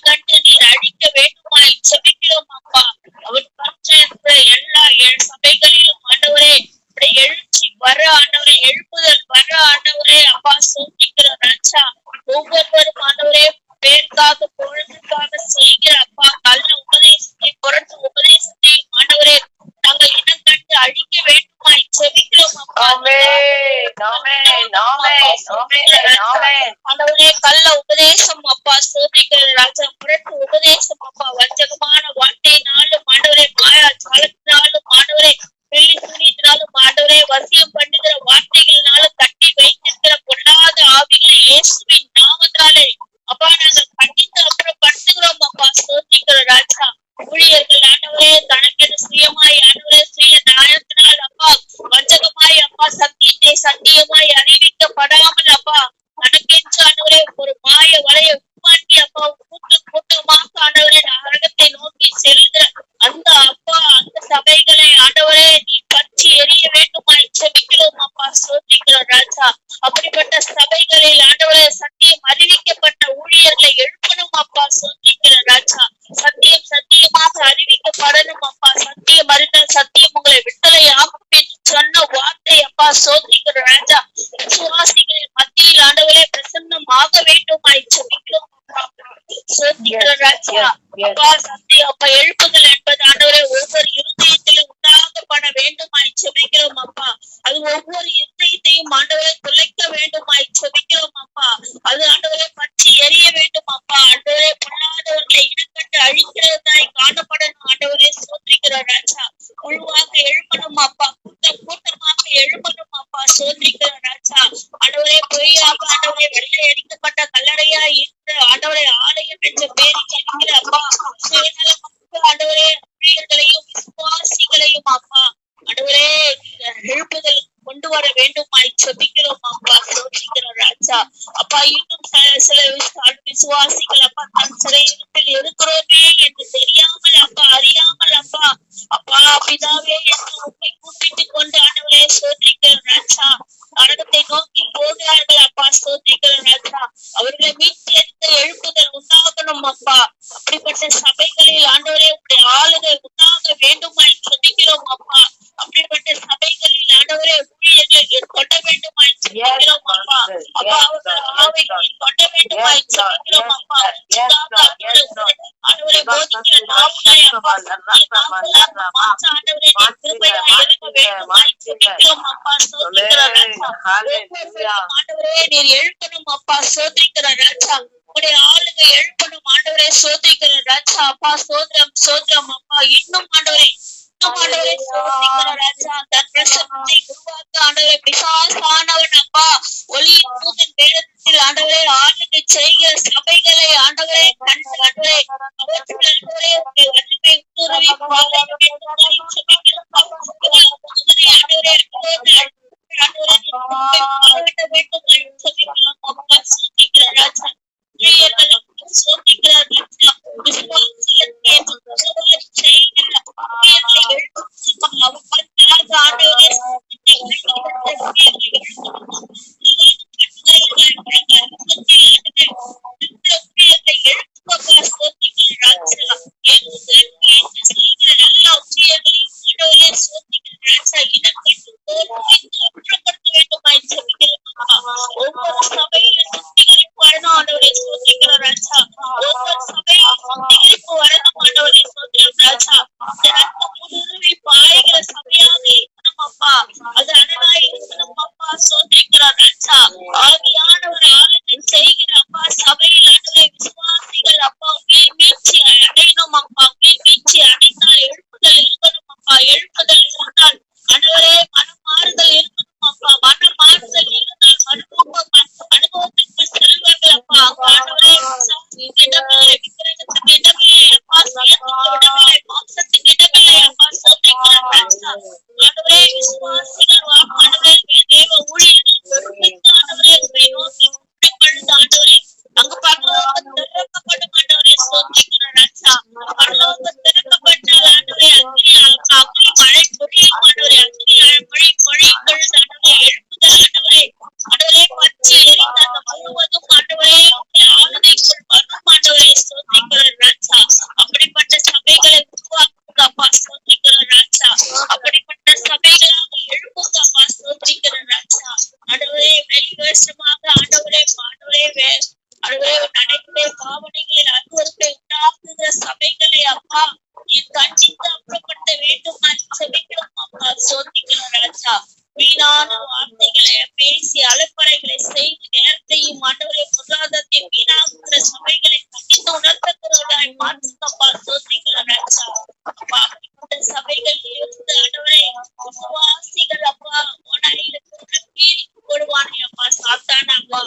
கண்டு நீர் அழிக்க வேண்டுமாய் ஜெபிக்கிறோம் அப்பா. அவர் பற்றிருக்கிற எல்லா சபைகளிலும் ஆண்டவரே எழுச்சி வர ஆண்டவரை எழுப்புதல் வர ஆண்டவரே அப்பா. ஸ்தோத்திரிக்கிற ராஜா. ஒவ்வொருவரும் ஆண்டவரே பேருக்காக பொழுதுக்காக செய்கிற அப்பா நல்ல உபதேசத்தை புரட்டு உபதேசத்தை ஆண்டவரே நாங்கள் இனம் கண்டு அழிக்க வேண்டுமாய் ஜெபிக்கிறோம் அப்பா. ஆண்டவரே கள்ள உபதேசம் அப்பா. ஸ்தோத்திரிக்கிற ராஜா. புரட்டு உபதேசம் அப்பா. வஞ்சகமான வார்த்தையினாலும் ஆண்டவரே மாயா ஜாலத்தினாலும் ஆண்டவரே வெள்ளி சூரியத்தினாலும் ஆண்டவரே வசியம் பண்ணுகிற வார்த்தைகளினாலும் கட்டி வைத்திருக்கிற பொல்லாத ஆவிகளை இயேசுவின் நாமத்தாலே அப்பா நாங்கள் கண்டித்து அப்புறம் படுத்துகிறோம் அப்பா. ஸ்தோத்திரிக்கிற ராஜா. ஊழியர்கள் ஆண்டவரே தனக்கென சுயமாய் ஆண்டவரே சுய நியாயத்தினால் அப்பா வஞ்சகமாய் அப்பா சத்தியத்தை சத்தியமாய் அறிவிக்கப்படாமல் அப்பா தனக்கென்று ஆண்டவரே ஒரு மாய வலைய உருவாக்கி அப்பா கூட்டமாக ஆண்டவரே நரகத்தை நோக்கி செல்கிற அந்த அப்பா அந்த சபைகளை ஆண்டவரே நீ பற்றி எரிய வேண்டுமாய் ஜெபிக்கிறோம் அப்பா. ஸ்தோத்திரிக்கிற ராஜா. அப்படிப்பட்ட சபைகளில் ஆண்டவரே சத்தியம் அறிவிக்கப்பட்ட ஊழியர்களை எழுப்பணும் அப்பா. ஸ்தோத்திரிக்கிற ராஜா. சத்தியம் சத்தியமாக அறிவிக்கப்படணும் அப்பா. சத்தியம் அறிந்தால் சத்தியம் உங்களை விடுதலை ஆகும் என்று சொன்ன வார்த்தை அப்பா. ஸ்தோத்திரிக்கிற ராஜா. விசுவாசிகளின் மத்தியில் ஆண்டவரே பிரசன்னமாக வேண்டுமாய் ஜெபிக்கிறோம் அப்பா. ஸ்தோத்திரிக்கிற ராஜா. அப்பா சத்தியம் அப்பா எழுப்புதல் என்பது ஆண்டவரே ஒவ்வொரு இருதயத்திலும் உண்டாகப்பட வேண்டுமாய் ஜெபிக்கிறோம் அப்பா. அது ஒவ்வொரு இருதயத்தையும் ஆண்டவரை துளைக்க வேண்டுமாய் ஜெபிக்கிறோம் அப்பா. அது ஆண்டவரை பற்றி எரிய வேண்டும் அப்பா. ஆண்டவரே பொல்லாதவர்களை இனக்கண்டு அழிக்கிறதாய் காணப்படணும் ஆண்டவரே. ஸ்தோத்திரிக்கிற ராஜா. குழுவாக எழுப்பணும் அப்பா. கூட்டமாக எழுப்பணும் அப்பா. ஸ்தோத்திரிக்கிற ராஜா. ஆண்டவரே பொய்யாக ஆண்டவரை வெள்ளை அடிக்கப்பட்ட கல்லறையா இருக்கிற ஆண்டவரை ஆலயம் என்ற பேரில் இருக்கிற அப்பா ஆண்டவரே ஊழியர்களையும் விசுவாசிகளையும் அப்பா ஆண்டவரே எழுப்புதல் கொண்டு வர வேண்டுமாய் ஜெபிக்கிறோம் அப்பா. ஸ்தோத்திரிக்கிற ராஜா. அப்பா இன்னும் சில விசுவாசிகள் அப்பா தன் சிறையிருப்பில் இருக்கிறோமே என்று தெரியாமல் அப்பா அறியாமல் அப்பா அப்பா பிதாவே என்று உண்மை கூப்பிட்டு கொண்டு ஆண்டவரே ஸ்தோத்திரிக்கிற ராஜா. ஆவை நீர் கொட்ட வேண்டுமாய் ஜெபிக்கிறோம் அப்பா. ஆண்டவரே போதிக்கிற நாவுகளை அப்பா மாற்ற ஆண்டவரே நீர் கிருபையாய் இறங்க வேண்டுமாய் ஜெபிக்கிறோம் அப்பா. ஸ்தோத்திரிக்கிறோம் ராஜா. ஆண்டவரே நீர் எழுப்பணும் அப்பா. ஸ்தோத்திரிக்கிறோம் ராஜா. உடைய ஆளுங்க எழுப்பணும் ஆண்டவரே. ஸ்தோத்திரிக்கிறோம் ராஜா. அப்பா ஸ்தோத்திரம் ஸ்தோத்திரம் அப்பா. இன்னும் ஆண்டவரே ஸ்தோத்திரிக்கிறோம் ராஜா. தன் பிரசன்னத்தை உருவாக்க ஆண்டவரே பிசாசானவன் அப்பா ஒளியின் தூதன் வேடத்தில் ஆண்டவரே ஆளுகை செய்கிற சபைகளை ஆண்டவரே கண்டு ஆண்டவரே அவற்றில் ஆண்டவரே உடைய வல்லமை உருவி பாதை ஒவ்வொரு சபையிலும் சுத்திகரிப்பு வரணும் ஆண்டவரே. ஸ்தோத்திரிக்கிறோம் ராஜா. ஒவ்வொரு சபையிலும் சுத்திகரிப்பு வரணும் ஆண்டவரே. ஸ்தோத்திரம் ராஜா. அந்த ரத்தம் ஊடுருவி பாய்கிற சபையாக இருக்கணும் அப்பா. அது அனலாய் இருக்கணும் அப்பா. ஸ்தோத்திரிக்கிறோம் ராஜா. ஆவியானவர் ஆளுகை செய்கிற அப்பா சபையில் ஆண்டவரே விசுவாசிகள் அப்பா மீட்சி அடையணும் அப்பா. மீட்சி அடைந்தால் எழுப்புதல் இருக்கணும் அப்பா. எழுப்புதல் இருந்தால் ஆண்டவரே மனம் மாறுதல் இருக்கணும் அப்பா. மனம் மாறுதல் இருந்தால் அனுபவத்துக்கு செல்வார்கள் அப்பா. ஆண்டவரே இடமில்லை, விக்கிரகத்துக்கு இடமில்லை அப்பா. சுயத்துக்கு இடமில்லை, மாம்சத்துக்கு இடமில்லை அப்பா. ஸ்தோத்திரிக்கிறோம் ராஜா. ஆண்டவரே விசுவாசிகள் ஆண்டவரே தேவ ஊழியர்கள் பொறுப்பித்து ஆண்டவரே உங்களை நோக்கி கூப்பிடும்பொழுது ஆண்டவரே அங்கு பரலோகம் திறக்கப்படும் ஆண்டவரே. ஸ்தோத்திரிக்கிறோம் ராஜா. பரலோகம் திறக்கப்பட்டால் ஆண்டவரே அக்னி மழை பொழியும் ஆண்டவரே. அக்னி மழை பொழியும் பொழுது ஆண்டவரே எழுப்புதல் ஆண்டவரே. ஆண்டவரே பற்றி எரிந்த அந்த முழுவதும் ஆண்டவரே ஆளுகைக்குள் வரும் ஆண்டவரே. ஸ்தோத்திரிக்கிறோம் ராஜா. அப்படிப்பட்ட சபைகளை உருவாக்குங்க அப்பா. ஸ்தோத்திரிக்கிறோம் ராஜா. அப்படிப்பட்ட சபைகளாக எழுப்புங்க அப்பா. ஸ்தோத்திரிக்கிறோம் ராஜா. ஆண்டவரே வெளிவேஷமாக ஆண்டவரே ஆண்டவரே நடைமுறை பாவனைகளை அருவருப்பை உண்டாக்குகிற சபைகளை அப்பா நீர் கண்டித்து அப்புறப்படுத்த வேண்டுமா செபிக்கிறோம் அப்பா. ஸ்தோத்திரிக்கிறோம் ராஜா. வீணான வார்த்தைகளை பேசி அலப்பறைகளை செய்து நேரத்தையும் ஆண்டவரே பொருளாதாரத்தை வீணாக்குகிற சபைகளை கண்டித்து உணர்த்துகிறவர்களாய் மாற்றுங்கப்பா. ஸ்தோத்திரிக்கிறோம் ராஜா. அப்பா அப்படிப்பட்ட சபைகள் இருந்து ஆண்டவரே விசுவாசிகள் அப்பா ஓனாயிலுக்கு கீழ் போடுவானே அப்பா. சாத்தான அப்பா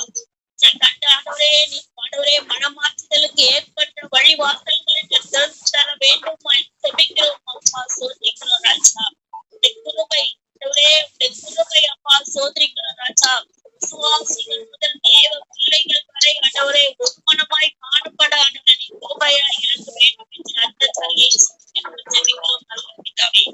கண்டு ஆண்டவரே மனமாற்றுதலுக்கு ஏற்பட்ட வழிவாசல்களை திறந்து தர வேண்டும் செபிக்கிறோம் அப்பா. ஸ்தோத்திரிக்கிறோம் ராஜா. கிருபை அப்பா. ஸ்தோத்திரிக்கிறோம் ராஜா. விசுவாசிகள் முதல் தேவ பிள்ளைகள் வரை ஆண்டவரே ஒருமனமாய் காணப்பட ஆண்டவரே கிருபையா இறங்க வேண்டும் என்று அந்த சொல்லி ஜெபிக்கிறோம் நல்ல பிதாவே.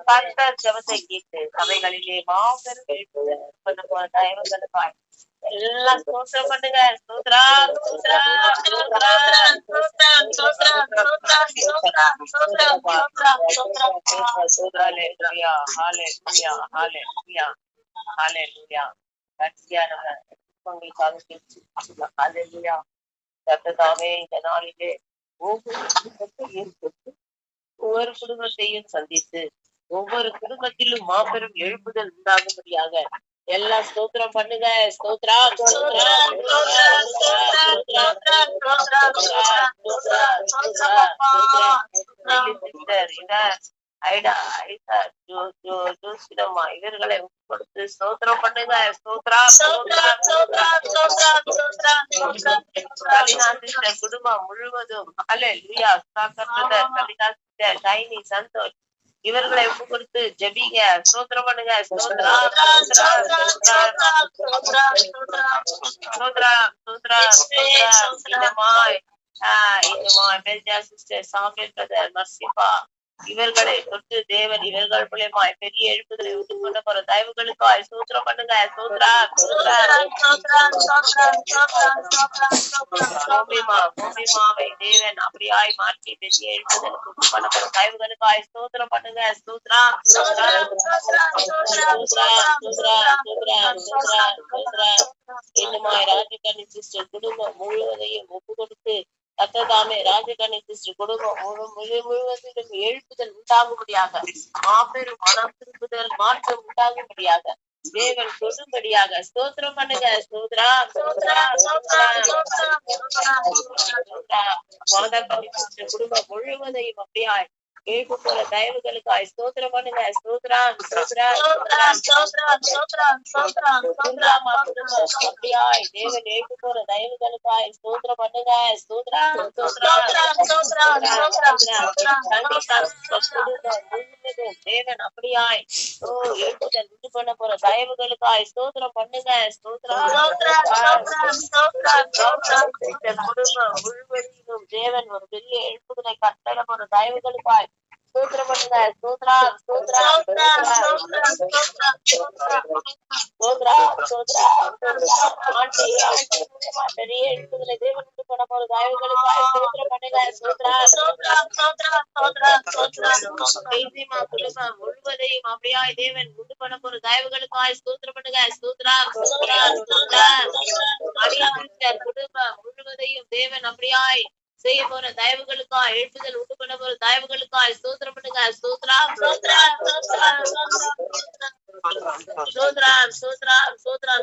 கர்த்தர் ஜெபத்தை கேட்டு சபைகளிலே மாபெரும் எழுப்புதல் தயவுகளுக்காய் எல்லாம் ஸ்தோத்திரம் பண்ணுங்க. ஸ்தோத்ரா ஸ்தோத்ரா ஸ்தோத்ரா ஸ்தோத்ரா ஸ்தோத்ரா ஸ்தோத்ரா ஸ்தோத்ரா ஸ்தோத்ரா ஸ்தோத்ரா ஸ்தோத்ரா. ஹalleluya ஹalleluya ஹalleluya ஹalleluya. கர்த்தரான உங்களுக்காக கேட்கிறோம். ஹalleluya. கர்த்தராவே இந்த நாளிலே ஒவ்வொரு குடும்பத்தையும் சந்தித்து ஒவ்வொரு குடும்பத்திலும் மாபெரும் எழுப்புதல் உண்டாகும்படியாக எல்லாம் ஸ்தோத்திரம் பண்ணுங்க. ஸ்தோத்ரா ஸ்தோத்ரா இவர்களை கொடுத்து ஸ்தோத்திரம் பண்ணுங்க. ஸ்தோத்ரா குடும்பம் முழுவதும் ஹalleluya. ஷைனி சந்தோஷ் இவர்களை ஒப்பு கொடுத்து ஜெபிங்க. ஸ்தோத்திரம் பண்ணுங்க. ஸ்தோத்ரா சிஸ்டர் சாமியல் பிரதர் மர்சிபா இவர்களை தொட்டு தேவன் இவர்கள் மூலியமாய் பெரிய எழுப்புதலை உண்டு பண்ண போற தயவுகளுக்காய் ஸ்தோத்திரம் பண்ணுங்க. பூமிமாவை தேவன் அப்படியாய் மாற்றி பெரிய எழுப்புதலுக்கு உண்டு பண்ண போற தயவுகளுக்காய் ஸ்தோத்திரம் பண்ணுங்க. இன்னுமாய் ராஜகண்ணி சிஸ்டர் குடும்பம் முழுவதையும் ஒப்பு கொடுத்து கர்த்ததாமே ராஜகண்ணி சிஸ்டர் குடும்பம் முழுவதிலும் எழுப்புதல் உண்டாகும்படியாக மாபெரும் மனம் திருப்புதல் மாற்றம் உண்டாகும்படியாக தேவன் சொல்லும்படியாக ஸ்தோத்திரம் பண்ணுங்க. குடும்பம் முழுவதையும் அப்படியாய் எழுப்பு போற தயவுகளுக்காய் ஸ்தோத்திரம் பண்ணுங்க. அப்படியாய் தேவன் எழுப்பு போற தயவுகளுக்காய் ஸ்தோத்திரம் பண்ணுங்க. தேவன் அப்படியாய் எழுப்புதல் உண்டு பண்ண போற தயவுகளுக்காய் ஸ்தோத்திரம் பண்ணுங்க. குடும்பம் முழுவதும் தேவன் ஒரு பெரிய எழுப்புதலை கட்டளை போற தயவுகளுக்காய் ஸ்தோத்திரம் பண்ணுங்க. பெரிய எழுப்புதலை தேவன் உண்டு பண்ண போற தயவுகளுக்காய் ஸ்தோத்திரம் பண்ணுங்க. குடும்பம் முழுவதையும் அப்படியாய் தேவன் உண்டு பண்ண போற தயவுகளுக்காய் ஸ்தோத்திரம் பண்ணுங்க. குடும்பம் முழுவதையும் தேவன் அப்படியாய் செய்ய போற தயவுகளுக்காய் எழுப்புதல் உண்டு பண்ண போற தயவுகளுக்காய் ஸ்தோத்திரம் பண்ணுங்க.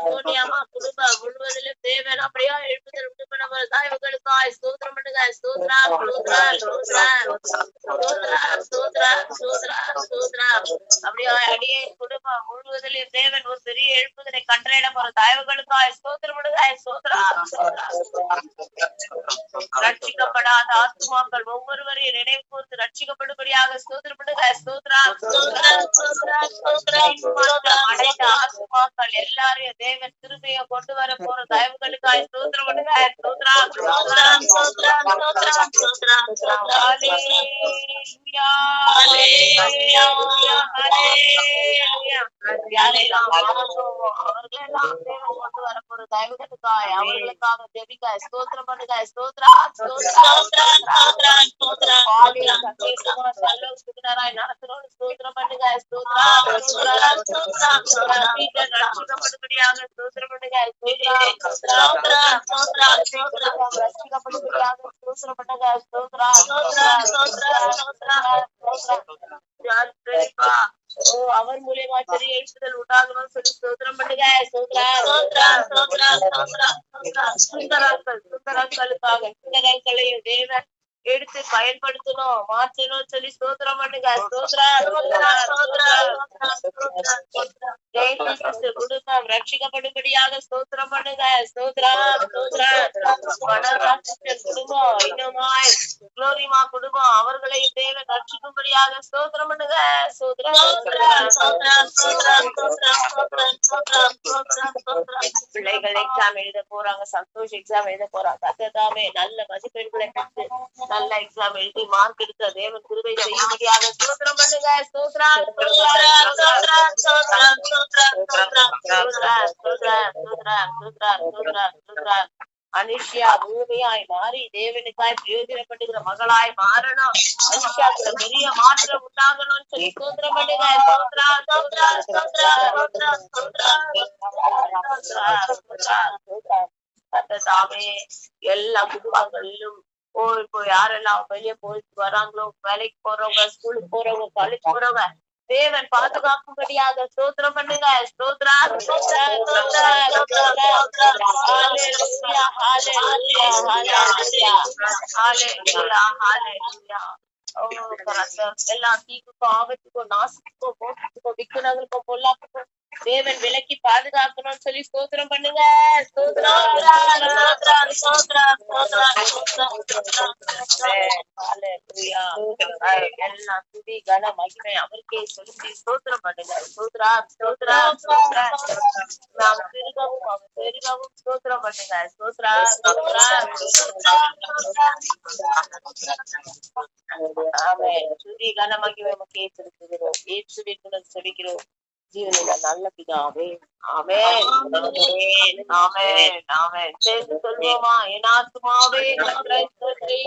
சோனியாமா குடும்பம் முழுவதிலும் தேவன் அப்படியா எழுப்புதல் உண்டு பண்ண போற தயவுகளுக்காய் ஸ்தோத்திரம் பண்ணுங்க. அப்படியா அடியே குடும்பம் முழுவதிலும் தேவன் ஒரு பெரிய எழுப்புதலை கட்டளையிட போற தயவுகளுக்காய் ஸ்தோத்திரம் பண்ணுங்க. ரட்சிக்கப்படாத ஆத்துமாக்கள் ஒவ்வொருவரையும் நினைவு கூர்ந்து ரட்சிக்கப்படும்படியாக ஸ்தோத்திரம் பண்ணுங்க. அடைந்த ஆத்துமாக்கள் எல்லாரையும் தேவன் திரும்பிய கொண்டு வர போற தயவுகளுக்காய் ஸ்தோத்திரம் பண்ணுங்க. அவர்களெல்லாம் தேவன் கொண்டு வர போற தயவுகளுக்காய் அவர்களுக்காக ஜெபிக்க ஸ்தோத்திரம் பண்ணுங்க. ஸ்தோத்திரம் பண்ணுங்க. ரட்சிக்கப்படும்படியாக ஸ்தோத்திரம் பண்ணுங்க. அவர் மூலியமா பெரிய எழுப்புதல் உண்டாகணும்னு சொல்லி ஸ்தோத்திரம் பண்ணுங்க. சுந்தரங்களையும் தேவன் எடுத்து பயன்படுத்தணும் மாற்றணும் சொல்லி ஸ்தோத்திரம் பண்ணுங்க. குடும்பம் ரட்சிக்கப்படும்படியாக ஸ்தோத்திரம் பண்ணுங்க. குடும்பம் இன்னுமாய் குளோரிமா குடும்பம் அவர்களையும் தேவன் ரட்சிக்கும்படியாக ஸ்தோத்திரம் பண்ணுங்க. பிள்ளைகள் எக்ஸாம் எழுத போறாங்க, சந்தோஷ் எக்ஸாம் எழுத போறாங்க. கர்த்ததாமே நல்ல மதிப்பெண்களை பெற்று நல்ல எக்ஸாம் எழுதி மார்க் எடுக்க தேவன் கிருபை செய்யும்படியாக ஸ்தோத்திரம் பண்ணுங்க. அனுஷ்யா முழுமையாய் மாறி தேவனுக்காய் பிரயோஜனப்படுகிற மகளாய் மாறணும். அனுஷ்யாவுக்கு பெரிய மாற்றம் உண்டாகணும்னு சொல்லி ஸ்தோத்திரம் பண்ணுங்க. கர்த்ததாமே எல்லா குடும்பங்களிலும் இப்போ யாரெல்லாம் வெளியே போயிட்டு வராங்களோ, வேலைக்கு போறவங்க, ஸ்கூலுக்கு போறவங்க, காலேஜ் போறவங்க தேவன் பாதுகாப்பும்படியாக ஸ்தோத்திரம் பண்ணுங்க. எல்லா தீக்குக்கும் ஆபத்துக்கும் நாசத்துக்கும் போட்டுக்கும் விக்குனங்களுக்கும் பொல்லாப்புக்கும் தேவன் விலக்கி பாதுகாக்கணும்னு சொல்லி ஸ்தோத்திரம் பண்ணுங்க. எல்லாம் துதி கன மகிமை அவருக்கே சொல்லி ஸ்தோத்திரம் பண்ணுங்க. நாம் பெருகவும் அவர் பெருகவும் ஸ்தோத்திரம் பண்ணுங்க. ஆமென். துதி கன மகிமை நமக்கு ஏற்றிருக்கிறோம். இயேசுவின் மூலம் செபிக்கிறோம் ஜீவனுள்ள நல்ல பிதாவே. ஆமென். ஆமென். ஆமென். சேர்ந்து சொல்வோமா? என் ஆத்துமாவே கர்த்தரை ஸ்தோத்திரி.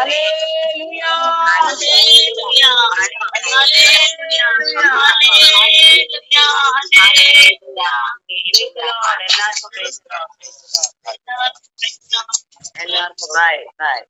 ஹல்லேலூயா. எல்லாருக்கும் பாய் பாய்.